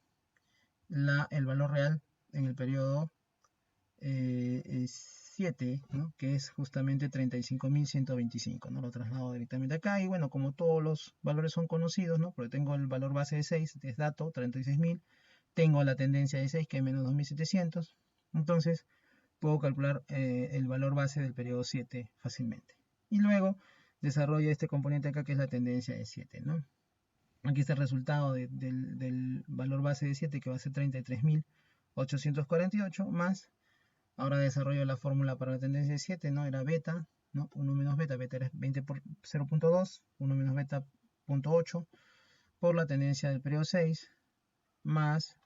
el valor real en el periodo 7, ¿no?, que es justamente 35.125, ¿no? Lo traslado directamente acá y bueno, como todos los valores son conocidos, ¿no?, porque tengo el valor base de 6, es dato, 36.000, tengo la tendencia de 6, que es menos 2.700, entonces puedo calcular el valor base del periodo 7 fácilmente. Y luego desarrollo este componente acá, que es la tendencia de 7, ¿no? Aquí está el resultado del valor base de 7, que va a ser 33.848, más, ahora desarrollo la fórmula para la tendencia de 7, ¿no? Era beta, ¿no? 1 menos beta, beta era 20 por 0.2, 1 menos beta 0.8, por la tendencia del periodo 6, más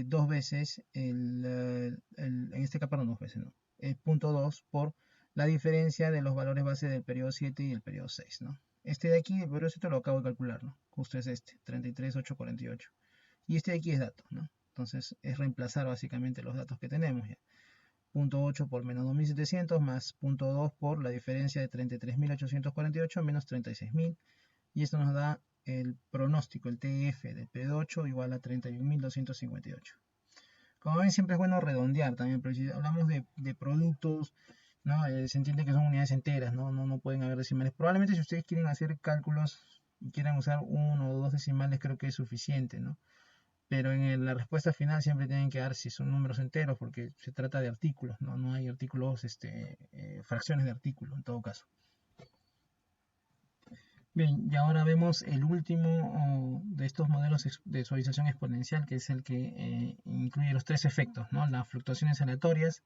dos veces en este caso, perdón, dos veces, no, 0.2 por la diferencia de los valores base del periodo 7 y el periodo 6, ¿no? Este de aquí, el periodo 7 lo acabo de calcular, ¿no? Justo es 33.848. Y este de aquí es dato, ¿no? Entonces es reemplazar básicamente los datos que tenemos ya. 0.8 por menos 2.700 más 0.2 por la diferencia de 33.848 menos 36.000. Y esto nos da el pronóstico, el TF del periodo 8, igual a 31.258. Como ven, siempre es bueno redondear también, pero si hablamos de productos, ¿no?, se entiende que son unidades enteras, no pueden haber decimales. Probablemente si ustedes quieren hacer cálculos y quieran usar uno o dos decimales, creo que es suficiente, ¿no? Pero en la respuesta final siempre tienen que dar si son números enteros, porque se trata de artículos, no hay artículos, fracciones de artículo en todo caso. Bien, y ahora vemos el último de estos modelos de suavización exponencial, que es el que incluye los tres efectos, ¿no? Las fluctuaciones aleatorias,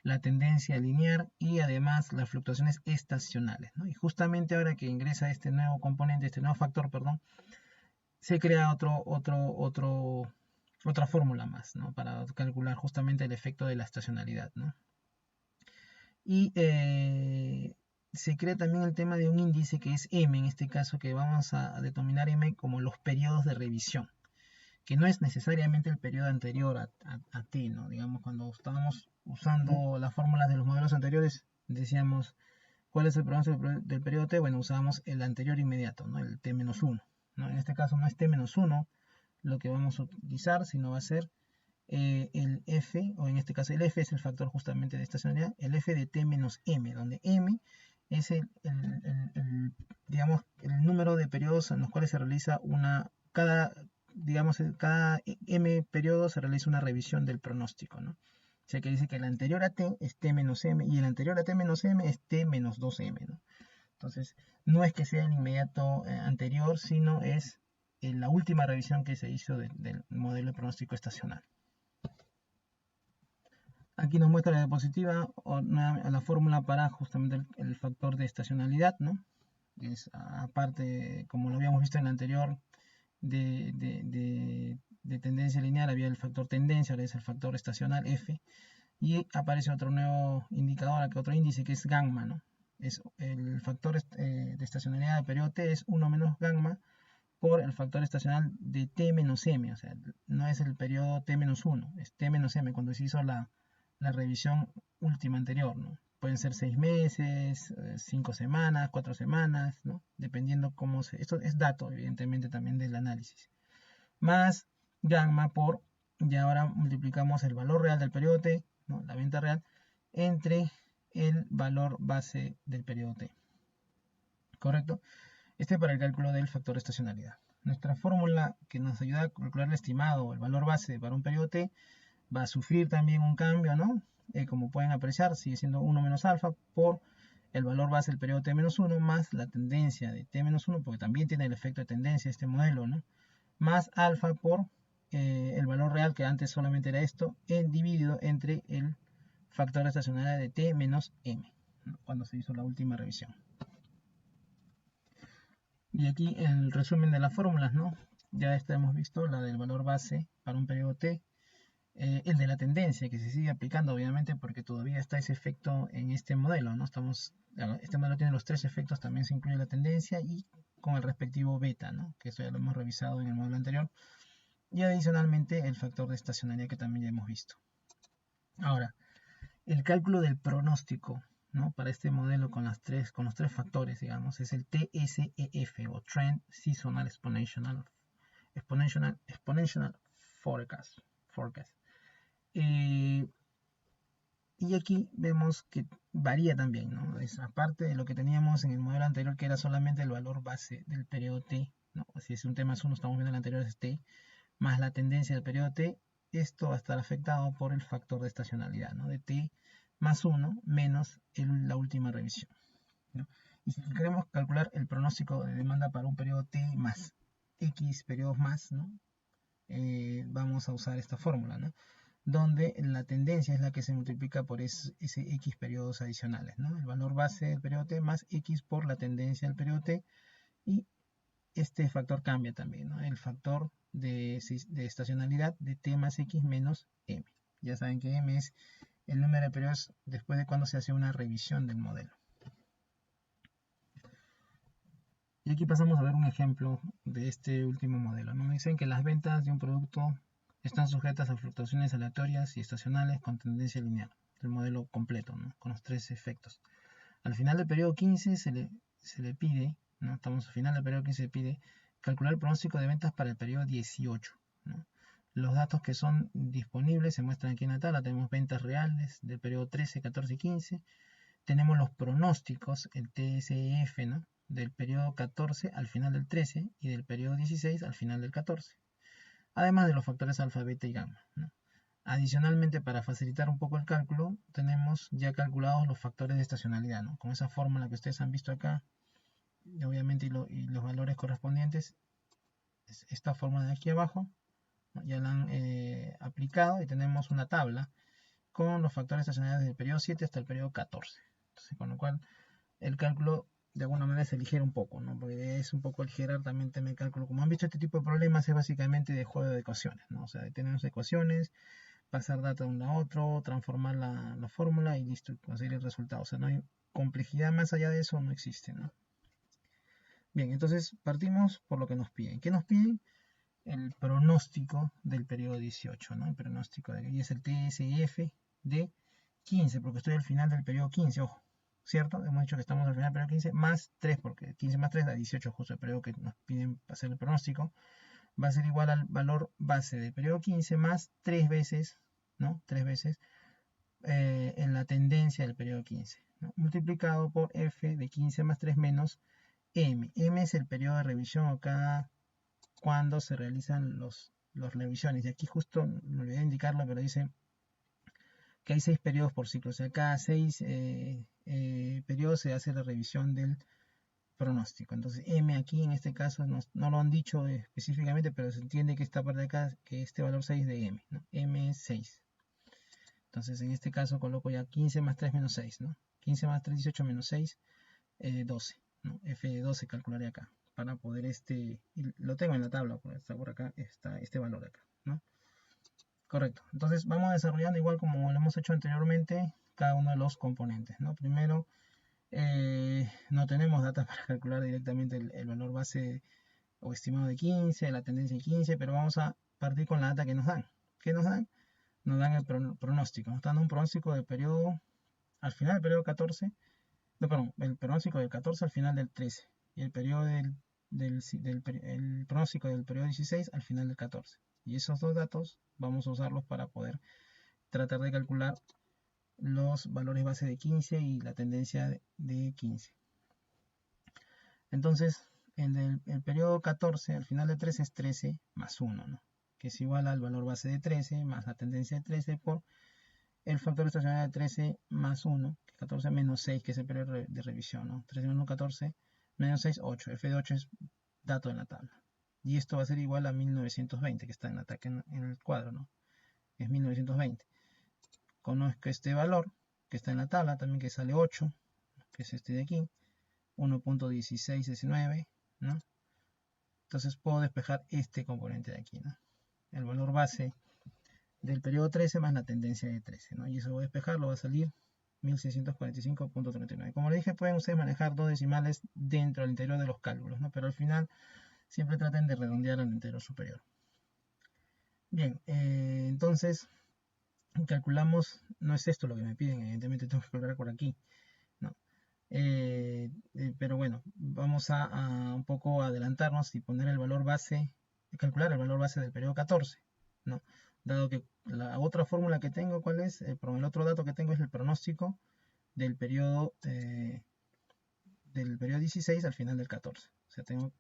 la tendencia lineal y además las fluctuaciones estacionales, ¿no? Y justamente ahora que ingresa este nuevo componente, este nuevo factor, perdón, se crea otra fórmula más, ¿no?, para calcular justamente el efecto de la estacionalidad, ¿no? Y se crea también el tema de un índice que es M, en este caso, que vamos a denominar M como los periodos de revisión, que no es necesariamente el periodo anterior a T, ¿no? Digamos, cuando estábamos usando las fórmulas de los modelos anteriores, decíamos, ¿cuál es el pronóstico del periodo T? Bueno, usábamos el anterior inmediato, ¿no?, el T-1, ¿no? En este caso no es T-1 lo que vamos a utilizar, sino va a ser el F, o en este caso el F es el factor justamente de estacionalidad, el F de T menos M, donde M es digamos, el número de periodos en los cuales se realiza digamos, cada M periodo se realiza una revisión del pronóstico, ¿no? O sea que dice que el anterior a T es T menos M y el anterior a T menos M es T menos 2M, ¿no? Entonces, no es que sea el inmediato anterior, sino es la última revisión que se hizo del modelo de pronóstico estacional. Aquí nos muestra la diapositiva la fórmula para justamente el factor de estacionalidad, ¿no? Es aparte, como lo habíamos visto en la anterior, de tendencia lineal había el factor tendencia, ahora es el factor estacional F, y aparece otro nuevo indicador, otro índice que es gamma, ¿no? Es el factor de estacionalidad del periodo T es 1 menos gamma por el factor estacional de T menos M, o sea, no es el periodo T menos 1, es T menos M cuando se hizo la revisión última anterior, ¿no? Pueden ser 6 meses, 5 semanas, 4 semanas, ¿no? Dependiendo cómo se... Esto es dato, evidentemente, también del análisis. Más gamma por, y ahora multiplicamos el valor real del periodo T, ¿no? La venta real, entre el valor base del periodo T. ¿Correcto? Este para el cálculo del factor estacionalidad. Nuestra fórmula que nos ayuda a calcular el estimado o el valor base para un periodo T va a sufrir también un cambio, ¿no? Como pueden apreciar, sigue siendo 1 menos alfa por el valor base del periodo T menos 1 más la tendencia de T menos 1, porque también tiene el efecto de tendencia este modelo, ¿no? Más alfa por el valor real, que antes solamente era esto, dividido entre el factor de estacionalidad de T menos M, ¿no? Cuando se hizo la última revisión. Y aquí el resumen de las fórmulas, ¿no? Ya hemos visto la del valor base para un periodo T, el de la tendencia que se sigue aplicando obviamente porque todavía está ese efecto en este modelo, ¿no? Este modelo tiene los 3 efectos, también se incluye la tendencia y con el respectivo beta, ¿no? Que eso ya lo hemos revisado en el modelo anterior. Y adicionalmente el factor de estacionalidad que también ya hemos visto. Ahora, el cálculo del pronóstico, ¿no? Para este modelo con los 3 factores, digamos, es el TSEF o Trend Seasonal Exponential Forecast. Y aquí vemos que varía también, ¿no? Es aparte de lo que teníamos en el modelo anterior, que era solamente el valor base del periodo T, ¿no? Si es un T más 1, estamos viendo el anterior es T, más la tendencia del periodo T, esto va a estar afectado por el factor de estacionalidad, ¿no? De T más 1 menos la última revisión, ¿no? Y si queremos calcular el pronóstico de demanda para un periodo T más X periodos más, ¿no? Vamos a usar esta fórmula, ¿no? Donde la tendencia es la que se multiplica por ese X periodos adicionales, ¿no? El valor base del periodo T más X por la tendencia del periodo T, y este factor cambia también, ¿no? El factor de estacionalidad de T más X menos M. Ya saben que M es el número de periodos después de cuando se hace una revisión del modelo. Y aquí pasamos a ver un ejemplo de este último modelo, ¿no? Dicen que las ventas de un producto están sujetas a fluctuaciones aleatorias y estacionales con tendencia lineal. El modelo completo, ¿no? Con los 3 efectos. Al final del periodo 15 se le pide, ¿no? Estamos al final del periodo 15, se pide calcular el pronóstico de ventas para el periodo 18, ¿no? Los datos que son disponibles se muestran aquí en la tabla. Tenemos ventas reales del periodo 13, 14 y 15. Tenemos los pronósticos, el TSEF, ¿no? Del periodo 14 al final del 13 y del periodo 16 al final del 14. Además de los factores alfa, beta y gamma, ¿no? Adicionalmente, para facilitar un poco el cálculo, tenemos ya calculados los factores de estacionalidad, ¿no? Con esa fórmula que ustedes han visto acá, obviamente, y los valores correspondientes, esta fórmula de aquí abajo, ¿no? Ya la han aplicado y tenemos una tabla con los factores de estacionalidad desde el periodo 7 hasta el periodo 14. Entonces, con lo cual, el cálculo de alguna manera se ligera un poco, ¿no? Porque es un poco aligerar también el cálculo. Como han visto, este tipo de problemas es básicamente de juego de ecuaciones, ¿no? O sea, de tener ecuaciones, pasar data de uno a otro, transformar la fórmula y listo, conseguir el resultado. O sea, no hay complejidad más allá de eso, no existe, ¿no? Bien, entonces partimos por lo que nos piden. ¿Qué nos piden? El pronóstico del periodo 18, ¿no? El pronóstico de y es el TSF de 15, porque estoy al final del periodo 15, ojo, ¿cierto? Hemos dicho que estamos al final del periodo 15 más 3, porque 15 más 3 da 18, justo el periodo que nos piden para hacer el pronóstico. Va a ser igual al valor base del periodo 15 más 3 veces, ¿no? 3 veces en la tendencia del periodo 15, ¿no? Multiplicado por F de 15 más 3 menos M. M es el periodo de revisión acá cuando se realizan las revisiones. Y aquí justo me olvidé indicarlo, pero dice que hay 6 periodos por ciclo. O sea, cada 6 periodos se hace la revisión pronóstico. Entonces M aquí en este caso no lo han dicho específicamente, pero se entiende que esta parte de acá, que este valor 6 de M, ¿no? M es 6. Entonces en este caso coloco ya 15 más 3 menos 6, ¿no? 15 más 3, 18 menos 6, 12, ¿no? F de 12 calcularé acá, para poder y lo tengo en la tabla, está por acá, está este valor de acá, ¿no? Correcto. Entonces vamos desarrollando igual como lo hemos hecho anteriormente, cada uno de los componentes, ¿no? Primero, no tenemos data para calcular directamente el valor base o estimado de 15, la tendencia de 15, pero vamos a partir con la data que nos dan. ¿Qué nos dan? Nos dan el pronóstico. Nos están dando un pronóstico del periodo, al final del periodo 14, no, perdón, el pronóstico del 14 al final del 13, y el periodo el pronóstico del periodo 16 al final del 14. Y esos dos datos vamos a usarlos para poder tratar de calcular los valores base de 15 y la tendencia de 15. Entonces, en el periodo 14, al final de 13 es 13 más 1, ¿no? Que es igual al valor base de 13 más la tendencia de 13 por el factor estacionario de 13 más 1, que es 14 menos 6, que es el periodo de revisión, ¿no? 13 menos 1, 14, menos 6, 8. F de 8 es dato en la tabla. Y esto va a ser igual a 1920, que está en el cuadro, ¿no? Es 1920. Conozco este valor, que está en la tabla, también que sale 8, que es este de aquí, 1.1619, ¿no? Entonces puedo despejar este componente de aquí, ¿no? El valor base del periodo 13 más la tendencia de 13, ¿no? Y eso voy a despejarlo, va a salir 1645.39. Como le dije, pueden ustedes manejar dos decimales dentro del interior de los cálculos, ¿no? Pero al final siempre traten de redondear al interior superior. Bien, entonces calculamos, no es esto lo que me piden, evidentemente tengo que calcular por aquí, ¿no? Pero bueno, vamos a un poco adelantarnos y poner el valor base, calcular el valor base del periodo 14, ¿no? Dado que la otra fórmula que tengo, ¿cuál es? El otro dato que tengo es el pronóstico del periodo 16 al final del 14. O sea, tengo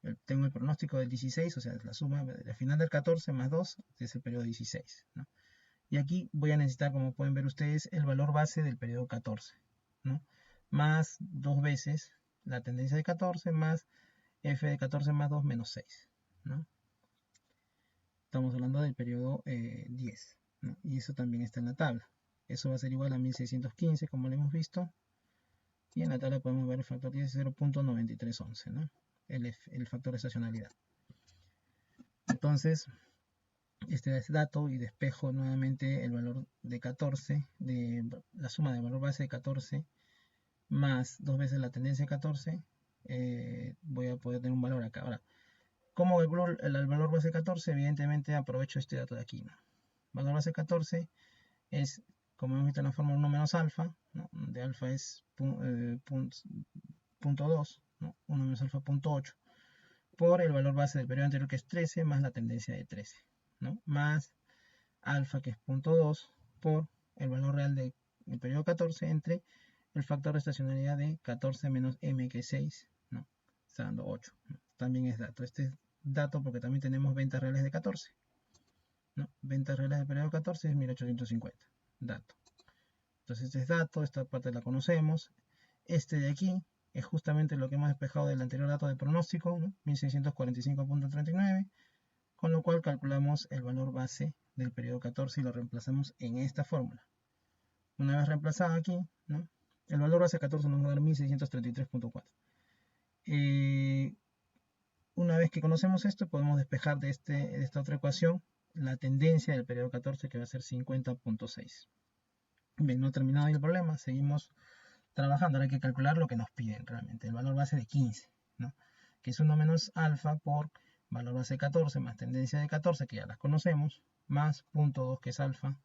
el pronóstico del 16, o sea, la suma del final del 14 más 2, que es el periodo 16, ¿no? Y aquí voy a necesitar, como pueden ver ustedes, el valor base del periodo 14, ¿no? Más dos veces la tendencia de 14 más f de 14 más 2 menos 6, ¿no? Estamos hablando del periodo 10, ¿no? Y eso también está en la tabla. Eso va a ser igual a 1615, como lo hemos visto. Y en la tabla podemos ver el factor 10 es 0.9311, ¿no? El factor de estacionalidad. Entonces, este es dato y despejo nuevamente el valor de 14, la suma del valor base de 14 más dos veces la tendencia de 14, voy a poder tener un valor acá. Ahora, ¿cómo calculo el valor base de 14? Evidentemente aprovecho este dato de aquí, ¿no? Valor base de 14 es, como hemos visto en la fórmula, 1 menos alfa, ¿no? De alfa es punto 2, ¿no? 1 menos alfa punto 8, por el valor base del periodo anterior que es 13 más la tendencia de 13, ¿no? Más alfa que es punto 2 por el valor real del periodo 14 entre el factor de estacionalidad de 14 menos m que es 6, ¿no? Está dando 8, ¿no? También es dato. Este es dato porque también tenemos ventas reales de 14, ¿no? Ventas reales del periodo 14 es 1850, dato. Entonces este es dato, esta parte la conocemos. Este de aquí es justamente lo que hemos despejado del anterior dato de pronóstico, ¿no? 1645.39, con lo cual calculamos el valor base del periodo 14 y lo reemplazamos en esta fórmula. Una vez reemplazado aquí, ¿no? El valor base 14 nos va a dar 1633.4. Una vez que conocemos esto, podemos despejar de esta otra ecuación la tendencia del periodo 14, que va a ser 50.6. Bien, no ha terminado el problema, seguimos trabajando. Ahora hay que calcular lo que nos piden realmente, el valor base de 15, ¿no? Que es 1 menos alfa por valor base de 14 más tendencia de 14, que ya las conocemos, más punto 2, que es alfa,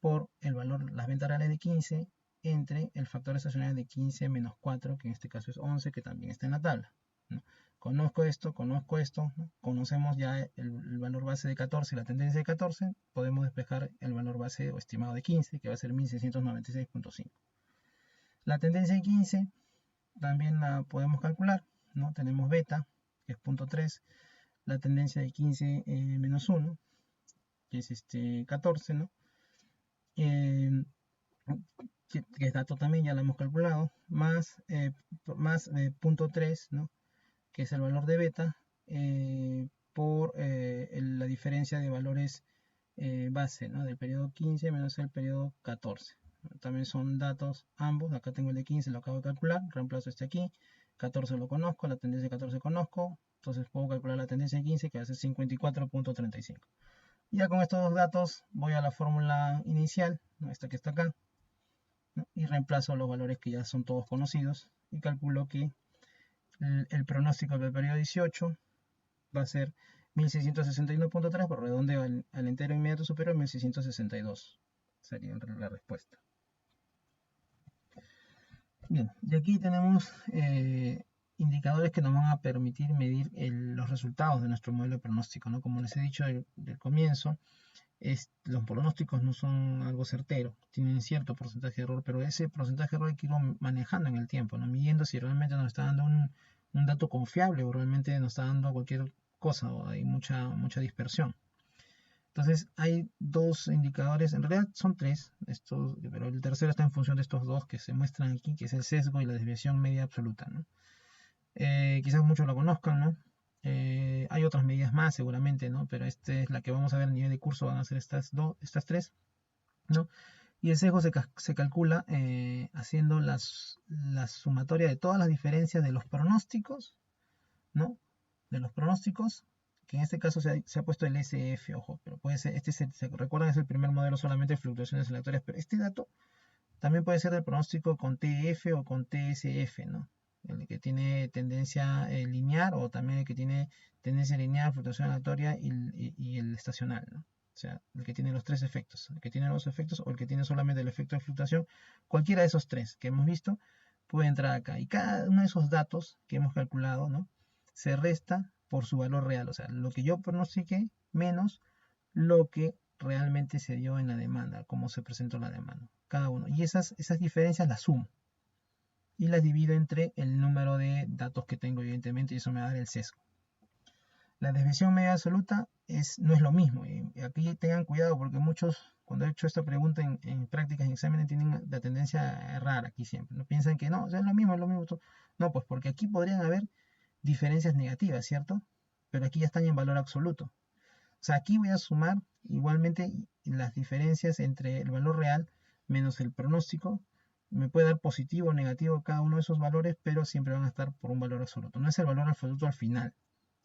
por el valor, las ventas reales de 15, entre el factor estacionario de 15 menos 4, que en este caso es 11, que también está en la tabla, ¿no? Conozco esto, ¿no? Conocemos ya el valor base de 14 y la tendencia de 14, podemos despejar el valor base o estimado de 15, que va a ser 1696.5. La tendencia de 15 también la podemos calcular, ¿no? Tenemos beta, que es 0.3, la tendencia de 15 menos 1, que es 14, ¿no? que es dato también, ya lo hemos calculado, más 0.3, ¿no? Que es el valor de beta, por la diferencia de valores base, ¿no? Del periodo 15 menos el periodo 14. También son datos ambos, acá tengo el de 15, lo acabo de calcular, reemplazo este aquí, 14 lo conozco, la tendencia de 14 conozco, entonces puedo calcular la tendencia de 15 que va a ser 54.35. Ya con estos dos datos voy a la fórmula inicial, ¿no? Esta que está acá, ¿no? Y reemplazo los valores que ya son todos conocidos y calculo que el pronóstico del periodo 18 va a ser 1661.3 por redondeo al entero inmediato superior, 1662 sería la respuesta. Bien, y aquí tenemos indicadores que nos van a permitir medir los resultados de nuestro modelo de pronóstico, ¿no? Como les he dicho del comienzo, los pronósticos no son algo certero, tienen cierto porcentaje de error, pero ese porcentaje de error hay que irlo manejando en el tiempo, ¿no? Midiendo si realmente nos está dando un dato confiable o realmente nos está dando cualquier cosa, o hay mucha dispersión. Entonces hay dos indicadores, en realidad son tres, pero el tercero está en función de estos dos que se muestran aquí, que es el sesgo y la desviación media absoluta, ¿no? Quizás muchos lo conozcan, ¿no? Hay otras medidas más seguramente, ¿no? Pero esta es la que vamos a ver a nivel de curso, van a ser estas tres, ¿no? Y el sesgo se calcula haciendo la sumatoria de todas las diferencias de los pronósticos, ¿no? De los pronósticos, que en este caso se ha puesto el SF, ojo, pero puede ser, recuerdan es el primer modelo solamente de fluctuaciones aleatorias, pero este dato también puede ser del pronóstico con TF o con TSF, ¿no? El que tiene tendencia lineal o también el que tiene tendencia lineal, fluctuación aleatoria y el estacional, ¿no? O sea, el que tiene los tres efectos, el que tiene los efectos o el que tiene solamente el efecto de fluctuación, cualquiera de esos tres que hemos visto puede entrar acá. Y cada uno de esos datos que hemos calculado, ¿no? Se resta por su valor real, o sea, lo que yo pronostiqué menos lo que realmente se dio en la demanda, cómo se presentó la demanda, cada uno. Y esas diferencias las sumo y las divido entre el número de datos que tengo, evidentemente, y eso me va a dar el sesgo. La desviación media absoluta no es lo mismo. Y aquí tengan cuidado porque muchos, cuando he hecho esta pregunta en prácticas, en exámenes, tienen la tendencia a errar aquí siempre. No piensan que no, es lo mismo, es lo mismo. No, pues porque aquí podrían haber diferencias negativas, ¿cierto? Pero aquí ya están en valor absoluto. O sea, aquí voy a sumar igualmente las diferencias entre el valor real menos el pronóstico. Me puede dar positivo o negativo cada uno de esos valores, pero siempre van a estar por un valor absoluto. No es el valor absoluto al final,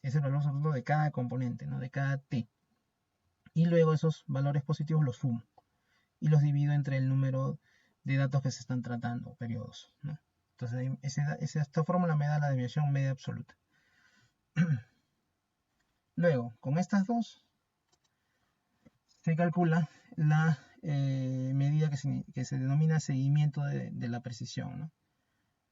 es el valor absoluto de cada componente, ¿no? De cada t. Y luego esos valores positivos los sumo y los divido entre el número de datos que se están tratando, periodos, ¿no? Entonces, esta fórmula me da la desviación media absoluta. Luego, con estas dos, se calcula la medida que se denomina seguimiento de la precisión, ¿no?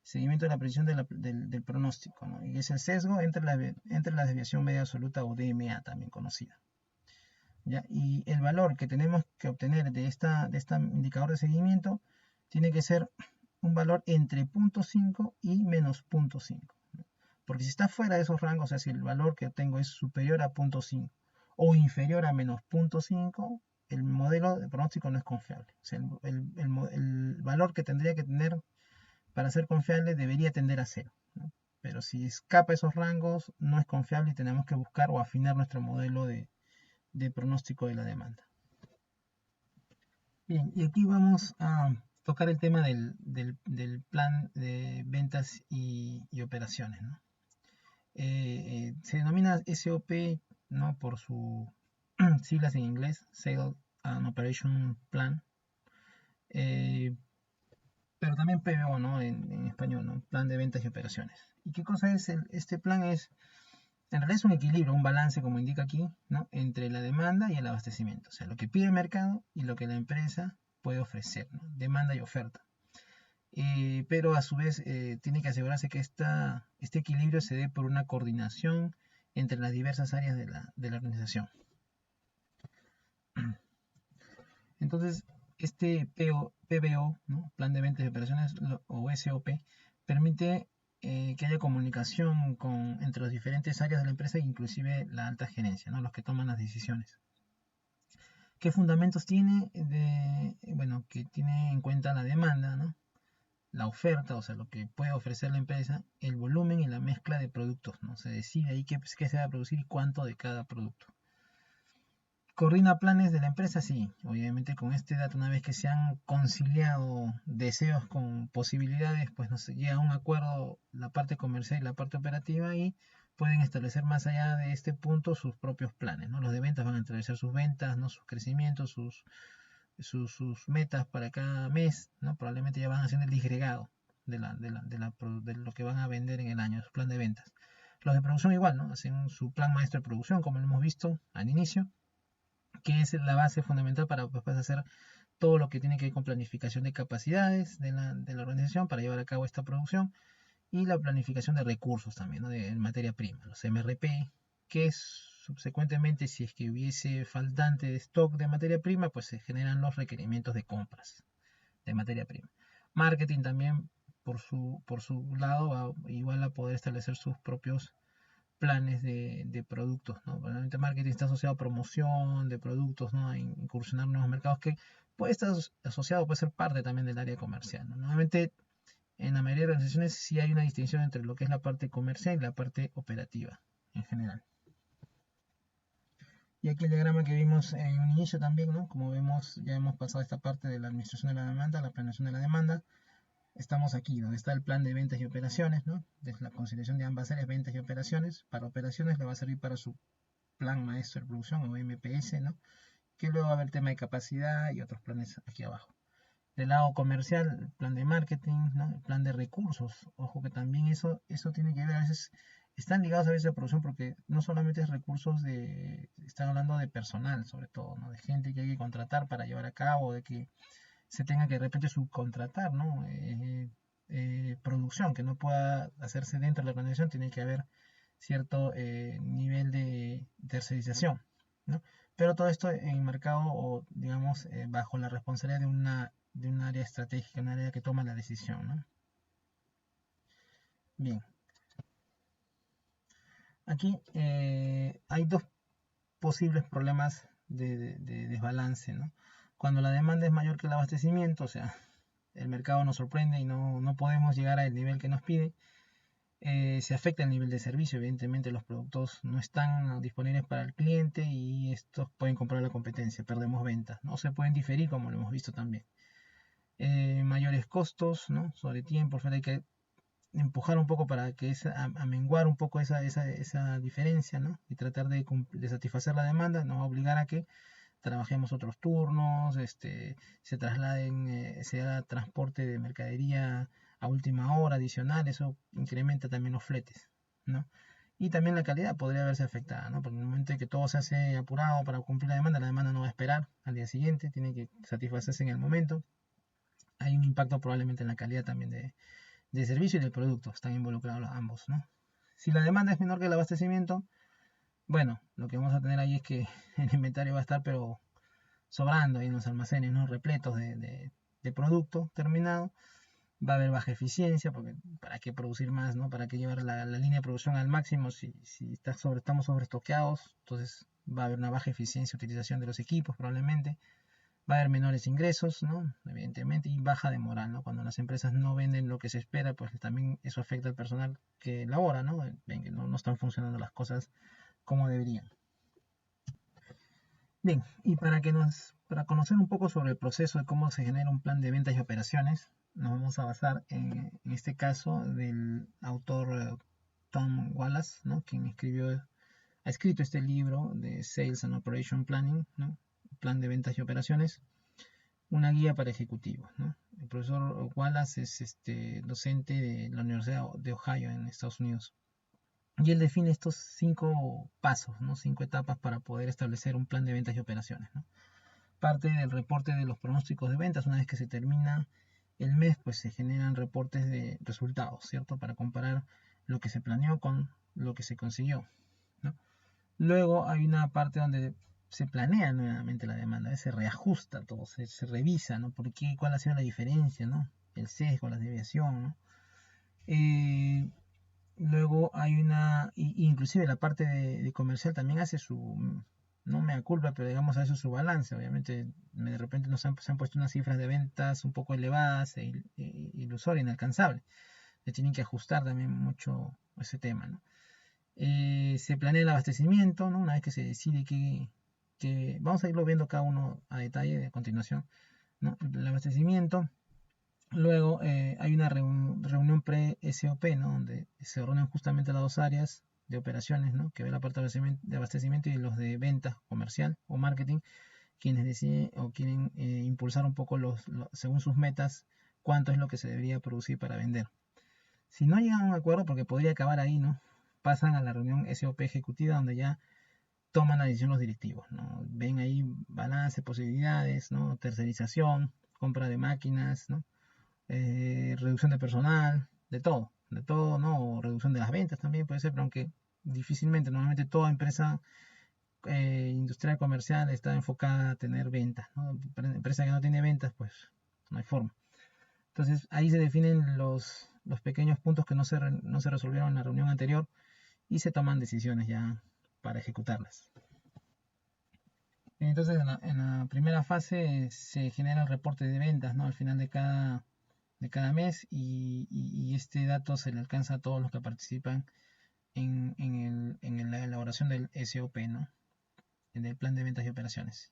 Seguimiento de la precisión del pronóstico, ¿no? Y es el sesgo entre la desviación media absoluta o DMA, también conocida. ¿Ya? Y el valor que tenemos que obtener de este indicador de seguimiento tiene que ser un valor entre 0.5 y menos 0.5, ¿no? Porque si está fuera de esos rangos, o sea, si el valor que obtengo es superior a 0.5 o inferior a menos 0.5, el modelo de pronóstico no es confiable. O sea, el valor que tendría que tener para ser confiable debería tender a cero, ¿no? Pero si escapa esos rangos, no es confiable y tenemos que buscar o afinar nuestro modelo de pronóstico de la demanda. Bien, y aquí vamos a tocar el tema del plan de ventas y operaciones, ¿no? Se denomina SOP, ¿no? Por sus siglas en inglés, Sales and Operation Plan, pero también PBO, ¿no? En español, ¿no? Plan de ventas y operaciones. ¿Y qué cosa es este plan? En realidad es un equilibrio, un balance, como indica aquí, ¿no? Entre la demanda y el abastecimiento. O sea, lo que pide el mercado y lo que la empresa puede ofrecer, ¿no? Demanda y oferta. Pero a su vez tiene que asegurarse que este equilibrio se dé por una coordinación entre las diversas áreas de la organización. Entonces, este PBO, ¿no? Plan de ventas y operaciones, o SOP, permite que haya comunicación entre las diferentes áreas de la empresa, inclusive la alta gerencia, ¿no? Los que toman las decisiones. ¿Qué fundamentos tiene? Bueno, que tiene en cuenta la demanda, ¿no? La oferta, o sea, lo que puede ofrecer la empresa, el volumen y la mezcla de productos, ¿no? Se decide ahí qué se va a producir y cuánto de cada producto. Coordina planes de la empresa, sí. Obviamente con este dato, una vez que se han conciliado deseos con posibilidades, pues no se llega a un acuerdo la parte comercial y la parte operativa y pueden establecer más allá de este punto sus propios planes, ¿no? Los de ventas van a establecer sus ventas, ¿no? Sus crecimientos, sus metas para cada mes, ¿no? Probablemente ya van haciendo el disgregado de lo que van a vender en el año, su plan de ventas. Los de producción igual, ¿no? Hacen su plan maestro de producción, como lo hemos visto al inicio, que es la base fundamental para después hacer todo lo que tiene que ver con planificación de capacidades de la organización para llevar a cabo esta producción y la planificación de recursos también, ¿no? De materia prima, los MRP, que es subsecuentemente si es que hubiese faltante de stock de materia prima, pues se generan los requerimientos de compras de materia prima. Marketing también por su lado va igual a poder establecer sus propios planes de productos, ¿no? Realmente marketing está asociado a promoción de productos, ¿no? A incursionar en nuevos mercados que puede estar asociado, puede ser parte también del área comercial, ¿no? Nuevamente, en la mayoría de organizaciones sí hay una distinción entre lo que es la parte comercial y la parte operativa en general. Y aquí el diagrama que vimos en un inicio también, ¿no? Como vemos, ya hemos pasado esta parte de la administración de la demanda, la planeación de la demanda. Estamos aquí, donde está el plan de ventas y operaciones, ¿no? Desde la conciliación de ambas áreas, ventas y operaciones. Para operaciones le va a servir para su plan maestro de producción o MPS, ¿no? Que luego va a haber tema de capacidad y otros planes aquí abajo. Del lado comercial, el plan de marketing, ¿no? El plan de recursos. Ojo que también eso tiene que ver, a veces están ligados a veces a producción porque no solamente es recursos están hablando de personal sobre todo, ¿no? De gente que hay que contratar para llevar a cabo, de que se tenga que de repente subcontratar, ¿no? Producción que no pueda hacerse dentro de la organización, tiene que haber cierto nivel de tercerización, ¿no? Pero todo esto enmarcado o digamos bajo la responsabilidad de un área estratégica, un área que toma la decisión, ¿no? Bien, aquí hay dos posibles problemas de desbalance, ¿no? Cuando la demanda es mayor que el abastecimiento, o sea, el mercado nos sorprende y no podemos llegar al nivel que nos pide, se afecta el nivel de servicio. Evidentemente los productos no están disponibles para el cliente y estos pueden comprar la competencia, perdemos ventas, ¿no? Se pueden diferir como lo hemos visto también. Mayores costos, ¿no? Sobre tiempo, hay que empujar un poco para que a menguar un poco esa diferencia, ¿no? Y tratar de satisfacer la demanda, nos va a obligar a que trabajemos otros turnos, se trasladen, se haga transporte de mercadería a última hora adicional, eso incrementa también los fletes, ¿no? Y también la calidad podría verse afectada, ¿no? Porque en el momento en que todo se hace apurado para cumplir la demanda no va a esperar al día siguiente, tiene que satisfacerse en el momento. Hay un impacto probablemente en la calidad también de servicio y del producto, están involucrados ambos, ¿no? Si la demanda es menor que el abastecimiento, bueno, lo que vamos a tener ahí es que el inventario va a estar pero sobrando ahí en los almacenes, ¿no? Repletos de producto terminado. Va a haber baja eficiencia, porque para qué producir más, ¿no? Para qué llevar la línea de producción al máximo si estamos sobreestoqueados, entonces va a haber una baja eficiencia de utilización de los equipos probablemente. Va a haber menores ingresos, ¿no? Evidentemente, y baja de moral, ¿no? Cuando las empresas no venden lo que se espera, pues también eso afecta al personal que labora, ¿no? Ven que no están funcionando las cosas como deberían. Bien, y para conocer un poco sobre el proceso de cómo se genera un plan de ventas y operaciones, nos vamos a basar en este caso del autor Tom Wallace, ¿no? Quien ha escrito este libro de Sales and Operation Planning, ¿no? Plan de ventas y operaciones, una guía para ejecutivos, ¿no? El profesor Wallace es docente de la Universidad de Ohio en Estados Unidos. Y él define estos 5 pasos, ¿no? 5 etapas para poder establecer un plan de ventas y operaciones, ¿no? Parte del reporte de los pronósticos de ventas. Una vez que se termina el mes, pues se generan reportes de resultados, ¿cierto? Para comparar lo que se planeó con lo que se consiguió, ¿no? Luego hay una parte donde se planea nuevamente la demanda, se reajusta todo, se revisa, ¿no? ¿Por qué? ¿Cuál ha sido la diferencia, ¿no? El sesgo, la desviación, ¿no? Luego hay inclusive la parte de comercial también hace no me culpa, pero digamos a eso es su balance. Obviamente, de repente se han puesto unas cifras de ventas un poco elevadas e ilusorias, inalcanzables. Se tienen que ajustar también mucho ese tema, ¿no? Se planea el abastecimiento, ¿no? Una vez que se decide que vamos a irlo viendo cada uno a detalle a continuación, ¿no? El abastecimiento. Luego hay una reunión pre-SOP, ¿no? Donde se reúnen justamente las dos áreas de operaciones, ¿no? Que ve la parte de abastecimiento y los de venta comercial o marketing, quienes deciden o quieren impulsar un poco según sus metas, cuánto es lo que se debería producir para vender. Si no llegan a un acuerdo, porque podría acabar ahí, ¿no? Pasan a la reunión SOP ejecutiva donde ya toman la decisión los directivos, ¿no? Ven ahí balance, posibilidades, ¿no? Tercerización, compra de máquinas, ¿no? Reducción de personal, de todo, ¿no? O reducción de las ventas también puede ser, pero aunque difícilmente, normalmente toda empresa industrial comercial está enfocada a tener ventas, ¿no? Empresa que no tiene ventas, pues no hay forma. Entonces ahí se definen los pequeños puntos que no se resolvieron en la reunión anterior y se toman decisiones ya para ejecutarlas. Entonces en la primera fase se genera el reporte de ventas, ¿no? Al final de cada mes y este dato se le alcanza a todos los que participan en la elaboración del SOP, ¿no? En el plan de ventas y operaciones.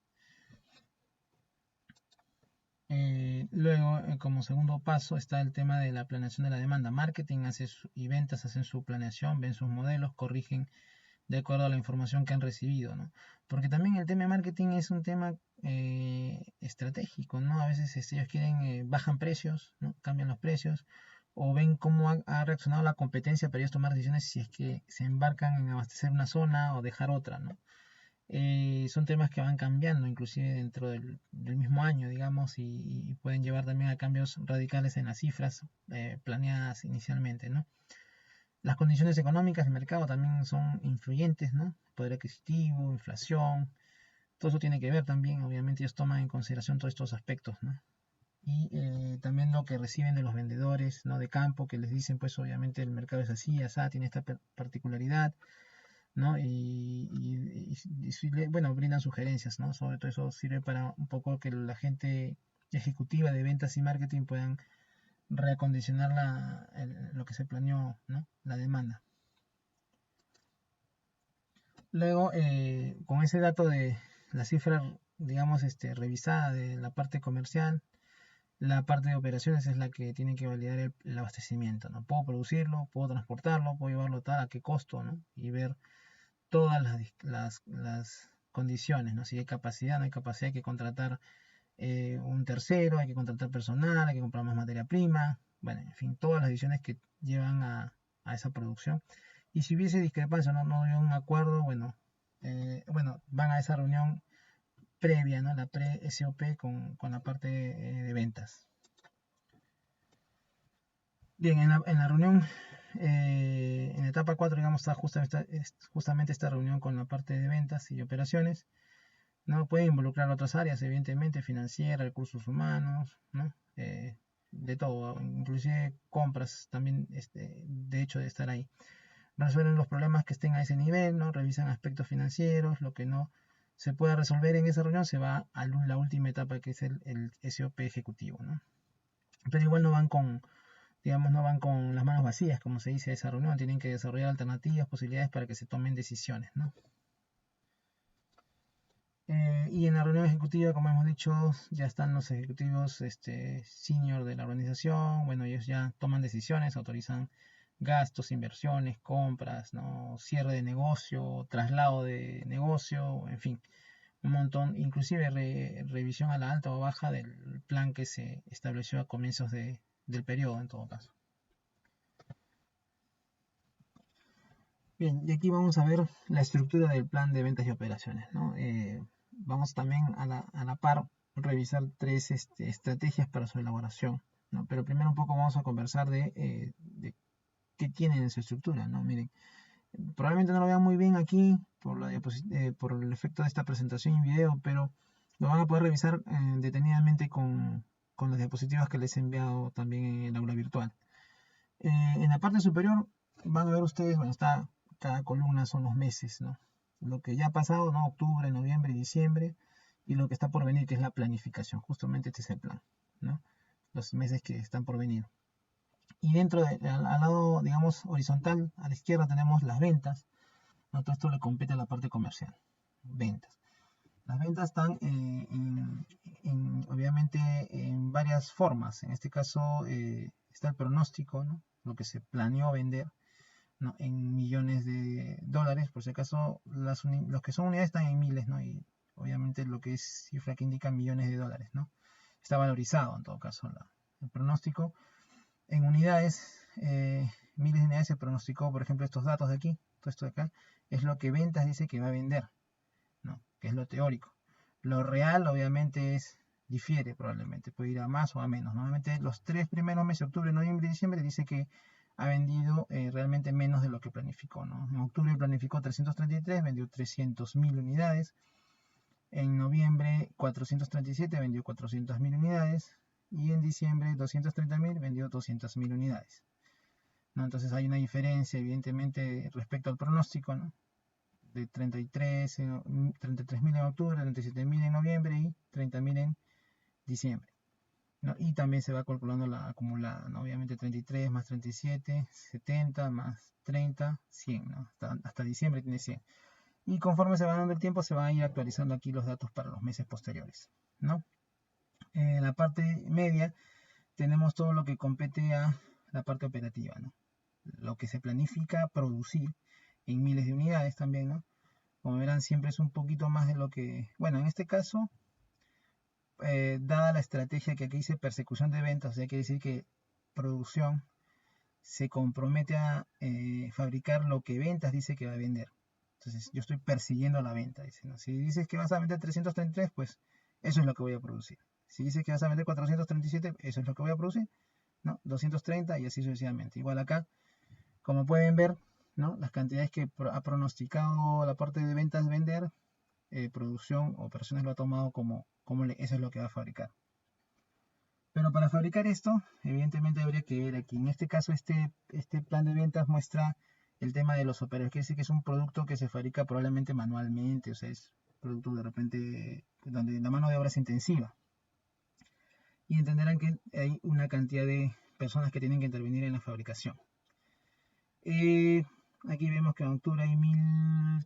Luego, como segundo paso, está el tema de la planeación de la demanda. Marketing y ventas hacen su planeación, ven sus modelos, corrigen de acuerdo a la información que han recibido, ¿no? Porque también el tema de marketing es un tema estratégico, ¿no? A veces ellos quieren, bajan precios, ¿no? Cambian los precios, o ven cómo ha reaccionado la competencia para ellos tomar decisiones si es que se embarcan en abastecer una zona o dejar otra, ¿no? Son temas que van cambiando, inclusive dentro del mismo año, digamos, y pueden llevar también a cambios radicales en las cifras planeadas inicialmente, ¿no? Las condiciones económicas del mercado también son influyentes, ¿no? Poder adquisitivo, inflación, todo eso tiene que ver también, obviamente ellos toman en consideración todos estos aspectos, ¿no? Y también lo que reciben de los vendedores, ¿no? De campo, que les dicen, pues obviamente el mercado es así, así, tiene esta particularidad, ¿no? Bueno, brindan sugerencias, ¿no? Sobre todo eso sirve para un poco que la gente ejecutiva de ventas y marketing puedan reacondicionar lo que se planeó, ¿no? La demanda. Luego, con ese dato de la cifra, digamos, revisada de la parte comercial, la parte de operaciones es la que tiene que validar el abastecimiento, ¿no? Puedo producirlo, puedo transportarlo, puedo llevarlo tal, a qué costo, ¿no? Y ver todas las condiciones, ¿no? Si hay capacidad, no hay capacidad, hay que contratar un tercero, hay que contratar personal, hay que comprar más materia prima, bueno, en fin, todas las decisiones que llevan a esa producción. Y si hubiese discrepancia, no hay un acuerdo, bueno, van a esa reunión previa, ¿no? La pre-SOP con la parte de ventas. Bien, en la reunión, en la etapa 4, digamos, está justamente esta reunión con la parte de ventas y operaciones, ¿no? Puede involucrar otras áreas, evidentemente, financiera, recursos humanos, ¿no? De todo, inclusive compras también, de hecho, de estar ahí. Resuelven los problemas que estén a ese nivel, ¿no? Revisan aspectos financieros, lo que no se pueda resolver en esa reunión se va a la última etapa que es el SOP ejecutivo, ¿no? Pero igual digamos, no van con las manos vacías, como se dice a esa reunión, tienen que desarrollar alternativas, posibilidades para que se tomen decisiones, ¿no? Y en la reunión ejecutiva, como hemos dicho, ya están los ejecutivos senior de la organización. Bueno, ellos ya toman decisiones, autorizan gastos, inversiones, compras, ¿no? Cierre de negocio, traslado de negocio, en fin, un montón, inclusive revisión a la alta o baja del plan que se estableció a comienzos del periodo, en todo caso. Bien, y aquí vamos a ver la estructura del plan de ventas y operaciones, ¿no? Vamos también a la par revisar tres estrategias para su elaboración, ¿no? Pero primero un poco vamos a conversar de qué tienen en su estructura, ¿no? Miren, probablemente no lo vean muy bien aquí por el efecto de esta presentación en video, pero lo van a poder revisar detenidamente con las diapositivas que les he enviado también en el aula virtual. En la parte superior van a ver ustedes, bueno, cada columna son los meses, ¿no? lo que ya ha pasado, ¿no? Octubre, noviembre y diciembre, y lo que está por venir, que es la planificación. Justamente este es el plan, ¿no? Los meses que están por venir. Y dentro al lado, digamos, horizontal, a la izquierda tenemos las ventas, ¿no? Todo esto le compete a la parte comercial, ventas. Las ventas están obviamente en varias formas. En este caso está el pronóstico, ¿no? Lo que se planeó vender, ¿no? En millones de dólares. Por si acaso, los que son unidades están en miles, ¿no? Y obviamente lo que es cifra que indica millones de dólares, ¿no? Está valorizado en todo caso el pronóstico. En unidades, miles de unidades se pronosticó, por ejemplo, estos datos de aquí, todo esto de acá, es lo que ventas dice que va a vender, ¿no? Que es lo teórico. Lo real, obviamente, difiere probablemente, puede ir a más o a menos. Normalmente los 3 primeros meses, octubre, noviembre y diciembre, dice que ha vendido realmente menos de lo que planificó, ¿no? En octubre planificó 333, vendió 300.000 unidades. En noviembre 437, vendió 400.000 unidades. Y en diciembre 230.000, vendió 200.000 unidades, ¿no? Entonces hay una diferencia, evidentemente, respecto al pronóstico, ¿no? De 33.000 en octubre, 37.000 en noviembre y 30.000 en diciembre, ¿no? Y también se va calculando la acumulada, ¿no? Obviamente 33 más 37, 70 más 30, 100, ¿no? Hasta diciembre tiene 100. Y conforme se va dando el tiempo, se van a ir actualizando aquí los datos para los meses posteriores, ¿no? En la parte media tenemos todo lo que compete a la parte operativa, ¿no? Lo que se planifica producir en miles de unidades también, ¿no? Como verán, siempre es un poquito más de lo que, bueno, en este caso, dada la estrategia que aquí dice persecución de ventas, o sea, quiere decir que producción se compromete a fabricar lo que ventas dice que va a vender. Entonces, yo estoy persiguiendo la venta, dice, ¿no? Si dices que vas a vender 333, pues eso es lo que voy a producir. Si dices que vas a vender 437, eso es lo que voy a producir, ¿no? 230 y así sucesivamente. Igual acá, como pueden ver, ¿no? Las cantidades que ha pronosticado la parte de ventas vender, producción, operaciones lo ha tomado eso es lo que va a fabricar. Pero para fabricar esto, evidentemente habría que ver aquí. En este caso, este plan de ventas muestra el tema de los operarios. Quiere decir que es un producto que se fabrica probablemente manualmente, o sea, es producto de repente donde la mano de obra es intensiva. Y entenderán que hay una cantidad de personas que tienen que intervenir en la fabricación. Aquí vemos que en octubre hay 1.000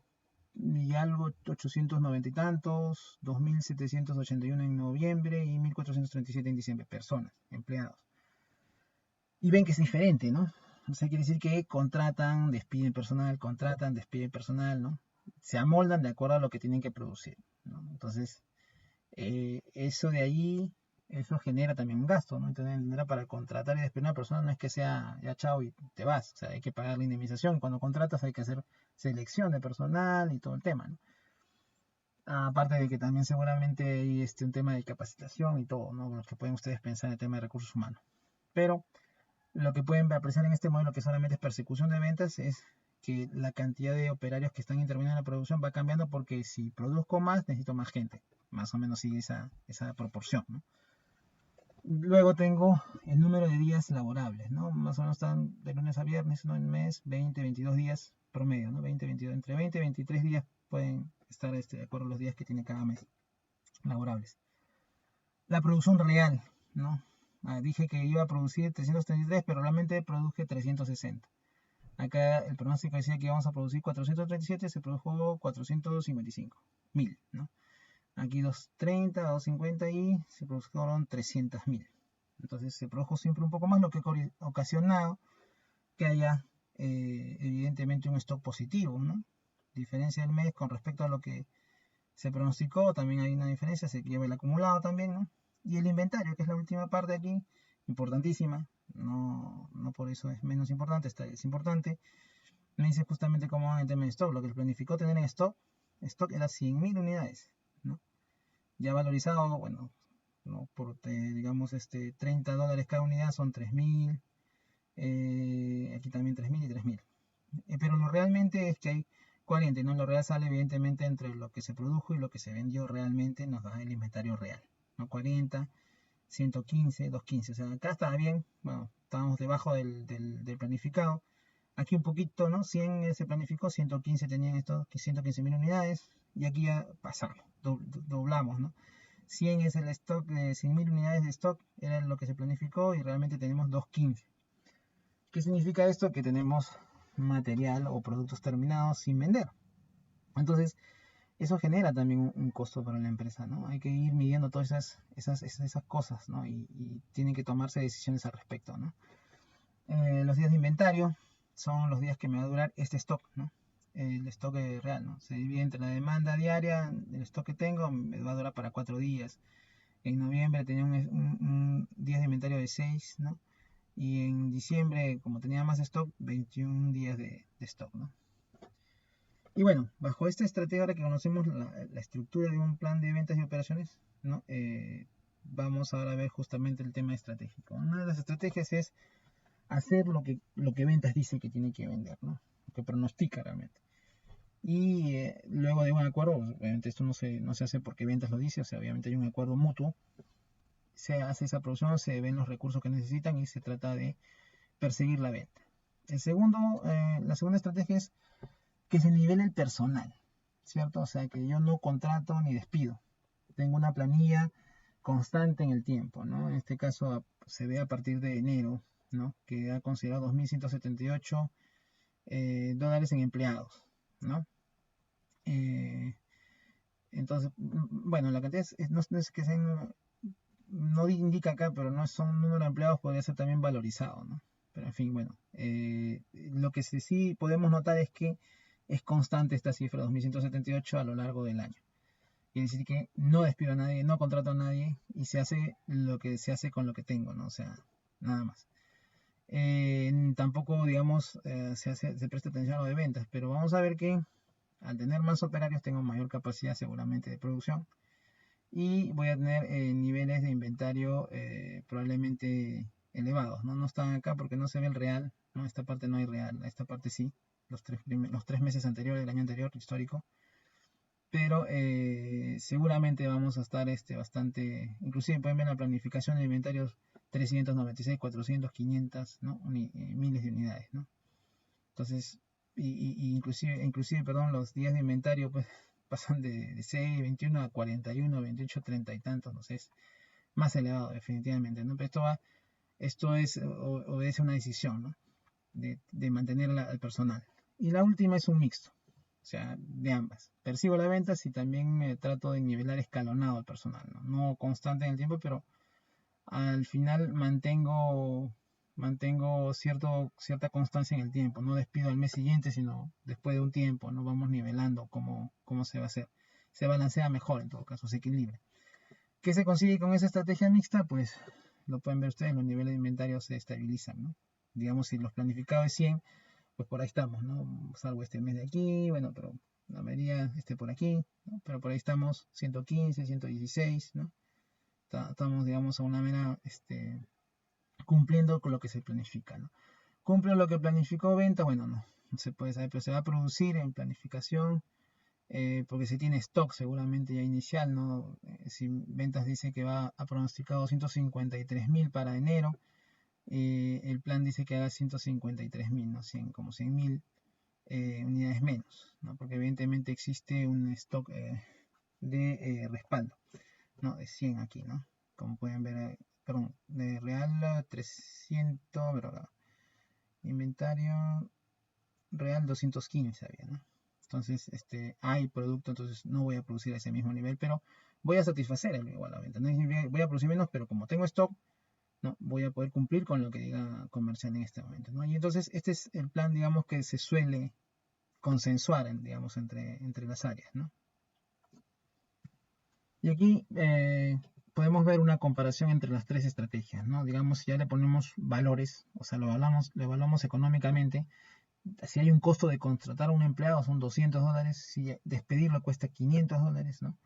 y algo, 890 y tantos, 2.781 en noviembre y 1.437 en diciembre, personas, empleados. Y ven que es diferente, ¿no? O sea, quiere decir que contratan, despiden personal, ¿no? Se amoldan de acuerdo a lo que tienen que producir, ¿no? Entonces, eso de ahí, eso genera también un gasto, ¿no? Entonces, para contratar y despedir a una persona no es que sea ya chao y te vas, o sea, hay que pagar la indemnización. Cuando contratas hay que hacer selección de personal y todo el tema, ¿no? Aparte de que también seguramente hay un tema de capacitación y todo, ¿no? Lo que pueden ustedes pensar en el tema de recursos humanos. Pero lo que pueden apreciar en este modelo, que solamente es persecución de ventas, es que la cantidad de operarios que están interviniendo en la producción va cambiando porque si produzco más, necesito más gente. Más o menos sigue esa proporción, ¿no? Luego tengo el número de días laborables, ¿no? Más o menos están de lunes a viernes, ¿no? En el mes, 20, 22 días promedio, ¿no? 20, 22, entre 20 y 23 días pueden estar de acuerdo a los días que tiene cada mes laborables. La producción real, ¿no? Dije que iba a producir 333, pero realmente produje 360. Acá el pronóstico decía que íbamos a producir 437, se produjo 455.000, ¿no? Aquí 230, 250 y se produjeron 300.000. Entonces se produjo siempre un poco más, lo que ha ocasionado que haya evidentemente un stock positivo, ¿no? Diferencia del mes con respecto a lo que se pronosticó, también hay una diferencia, se lleva el acumulado también, ¿no? Y el inventario, que es la última parte aquí, importantísima, no por eso es menos importante, es importante. Me dice justamente cómo van el tema de stock, lo que planificó tener en stock era 100.000 unidades, ¿no? Ya valorizado, bueno, ¿no? Por, digamos, $30 cada unidad son 3.000, aquí también 3.000 y 3.000. Pero lo realmente es que hay 40, ¿no? Lo real sale evidentemente entre lo que se produjo y lo que se vendió realmente, nos da el inventario real, ¿no? 40, 115, 215, o sea, acá está bien, bueno, estábamos debajo del planificado. aquí un poquito, ¿no? 100 se planificó, 115 tenían estos 115.000 unidades, y aquí ya pasamos, doblamos, ¿no? 100 es el stock de 100.000 unidades de stock, era lo que se planificó y realmente tenemos 215. ¿Qué significa esto? Que tenemos material o productos terminados sin vender. Entonces, eso genera también un costo para la empresa, ¿no? Hay que ir midiendo todas esas cosas, ¿no? Y tienen que tomarse decisiones al respecto, ¿no? Los días de inventario son los días que me va a durar este stock, ¿no? El stock real, ¿no? Se divide entre la demanda diaria, el stock que tengo, me va a durar para 4 días. En noviembre tenía un días de inventario de 6, ¿no? Y en diciembre, como tenía más stock, 21 días de stock, ¿no? Y bueno, bajo esta estrategia, ahora que conocemos la estructura de un plan de ventas y operaciones, ¿no? Vamos ahora a ver justamente el tema estratégico. Una de las estrategias es hacer lo que ventas dice que tiene que vender, ¿no? Lo que pronostica realmente. Y luego de un acuerdo, obviamente esto no se hace porque ventas lo dice, o sea, obviamente hay un acuerdo mutuo, se hace esa producción, se ven los recursos que necesitan y se trata de perseguir la venta. La segunda estrategia es que se nivele el personal, ¿cierto? O sea, que yo no contrato ni despido. Tengo una planilla constante en el tiempo, ¿no? En este caso se ve a partir de enero, ¿no? Que ha considerado 2.178 dólares en empleados, ¿no? Entonces, bueno, la cantidad no es que sean, no indica acá, pero no son un número de empleados, podría ser también valorizado, ¿no? Pero en fin, bueno, lo que sí podemos notar es que es constante esta cifra, 2.178 a lo largo del año. Quiere decir que no despido a nadie, no contrato a nadie y se hace lo que se hace con lo que tengo, ¿no? O sea, nada más. Tampoco, digamos, se presta atención a lo de ventas, pero vamos a ver que al tener más operarios tengo mayor capacidad seguramente de producción y voy a tener niveles de inventario probablemente elevados, ¿no? No están acá porque no se ve el real, ¿no? Esta parte no hay real, esta parte sí, los 3 meses anteriores del año anterior histórico, pero seguramente vamos a estar inclusive pueden ver la planificación de inventarios 396, 400, 500, ¿no? Miles de unidades, ¿no? Entonces, inclusive, perdón, los días de inventario pues pasan de 6, 21 a 41, 28, 30 y tantos, no sé, es más elevado definitivamente, ¿no? Pero esto obedece a una decisión, ¿no? De mantener al personal. Y la última es un mixto, o sea, de ambas. Persigo las ventas y también me trato de nivelar escalonado al personal, ¿no? No constante en el tiempo, pero al final mantengo cierta constancia en el tiempo. No despido al mes siguiente, sino después de un tiempo, no vamos nivelando cómo se va a hacer. Se balancea mejor, en todo caso, se equilibra. ¿Qué se consigue con esa estrategia mixta? Pues lo pueden ver ustedes, los niveles de inventario se estabilizan, ¿no? Digamos, si los planificados es 100, pues por ahí estamos, ¿no? Salvo este mes de aquí, bueno, pero la mayoría esté por aquí, ¿no? Pero por ahí estamos 115, 116, ¿no? Estamos, digamos, a una manera cumpliendo con lo que se planifica, ¿no? ¿Cumple lo que planificó venta? Bueno, no se puede saber, pero se va a producir en planificación, porque se tiene stock seguramente ya inicial, ¿no? Si ventas dice que va a pronosticar 253.000 para enero, el plan dice que haga 153.000, ¿no? Como 100.000 unidades menos, ¿no? Porque evidentemente existe un stock de respaldo, ¿no? De 100 aquí, ¿no? Como pueden ver, perdón, de real 300, pero inventario real 215 había, ¿no? Entonces, hay producto, entonces no voy a producir a ese mismo nivel, pero voy a satisfacer igual la venta. No voy a producir menos, pero como tengo stock, no voy a poder cumplir con lo que diga comercial en este momento, ¿no? Y entonces este es el plan, digamos, que se suele consensuar, digamos, entre las áreas, ¿no? Y aquí podemos ver una comparación entre las tres estrategias, ¿no? Digamos, si ya le ponemos valores, o sea, lo evaluamos económicamente. Si hay un costo de contratar a un empleado son $200, si despedirlo cuesta $500, ¿no?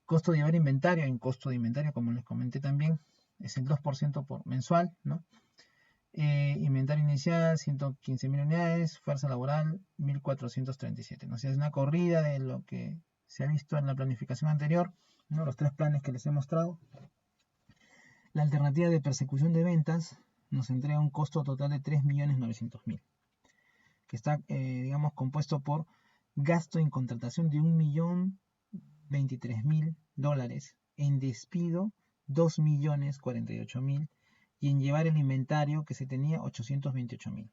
Costo de llevar inventario, hay un costo de inventario, como les comenté también, es el 2% por mensual, ¿no? Inventario inicial, 115.000 unidades, fuerza laboral, 1.437, ¿no? O sea, es una corrida de lo que se ha visto en la planificación anterior, ¿no? Los tres planes que les he mostrado. La alternativa de persecución de ventas nos entrega un costo total de 3.900.000. que está, digamos, compuesto por gasto en contratación de $1.023.000, en despido 2.048.000 y en llevar el inventario que se tenía 828.000.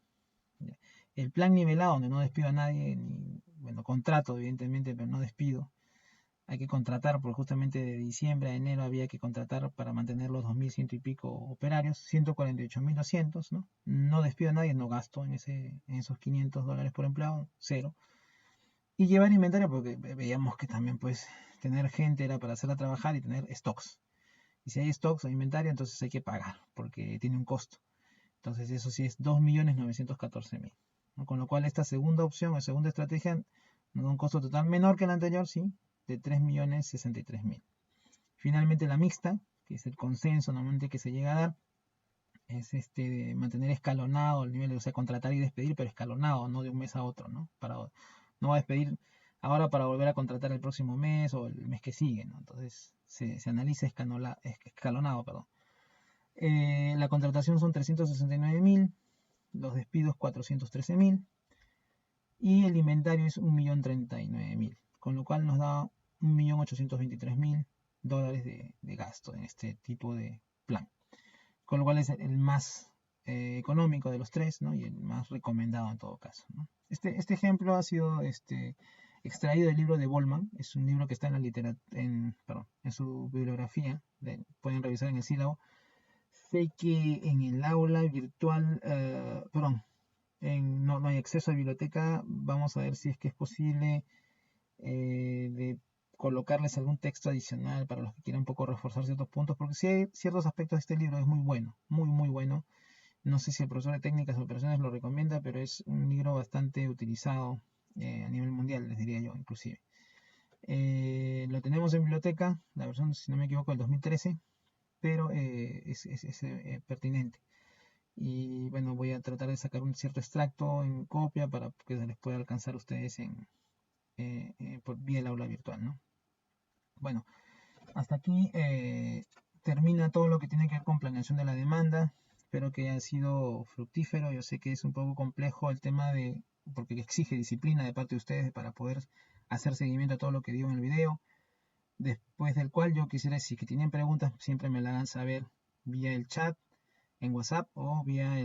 El plan nivelado, donde no despido a nadie, ni, bueno, contrato evidentemente, pero no despido. Hay que contratar, porque justamente de diciembre a enero había que contratar para mantener los 2.100 y pico operarios, 148.200, ¿no? No despido a nadie, no gasto en esos $500 por empleado, cero. Y llevar inventario, porque veíamos que también, pues, tener gente era para hacerla trabajar y tener stocks. Y si hay stocks o inventario, entonces hay que pagar, porque tiene un costo. Entonces eso sí es 2.914.000, ¿no? Con lo cual esta segunda opción o segunda estrategia nos da un costo total menor que la anterior, sí, de 3.063.000. Finalmente la mixta, que es el consenso normalmente que se llega a dar, es de mantener escalonado el nivel de, o sea, contratar y despedir, pero escalonado, no de un mes a otro, ¿no? No va a despedir ahora para volver a contratar el próximo mes o el mes que sigue, ¿no? Entonces se analiza escalonado, perdón. La contratación son 369.000, los despidos 413.000 y el inventario es 1.039.000, con lo cual nos da $1.823.000 de gasto en este tipo de plan, con lo cual es el más económico de los tres, ¿no? Y el más recomendado en todo caso, ¿no? Este ejemplo ha sido extraído del libro de Bollman, es un libro que está en su bibliografía, pueden revisar en el sílabo. Sé que en el aula virtual, perdón, no hay acceso a biblioteca. Vamos a ver si es que es posible de colocarles algún texto adicional para los que quieran un poco reforzar ciertos puntos, porque sí hay ciertos aspectos de este libro, es muy bueno, muy, muy bueno. No sé si el profesor de técnicas o operaciones lo recomienda, pero es un libro bastante utilizado a nivel mundial, les diría yo, inclusive. Lo tenemos en biblioteca, la versión, si no me equivoco, del 2013, pero es pertinente. Y bueno, voy a tratar de sacar un cierto extracto en copia para que se les pueda alcanzar a ustedes por vía el aula virtual, ¿no? Bueno, hasta aquí termina todo lo que tiene que ver con planeación de la demanda. Espero que haya sido fructífero. Yo sé que es un poco complejo el tema porque exige disciplina de parte de ustedes para poder hacer seguimiento a todo lo que digo en el video. Después del cual yo quisiera, si que tienen preguntas, siempre me la hagan saber vía el chat en WhatsApp o vía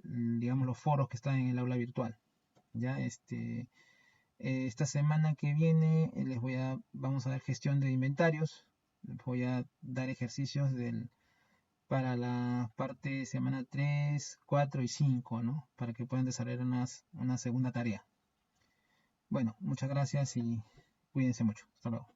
digamos, los foros que están en el aula virtual. Ya esta semana que viene vamos a dar gestión de inventarios. Les voy a dar ejercicios para la parte semana 3, 4 y 5, ¿no? Para que puedan desarrollar una segunda tarea. Bueno, muchas gracias y cuídense mucho. Hasta luego.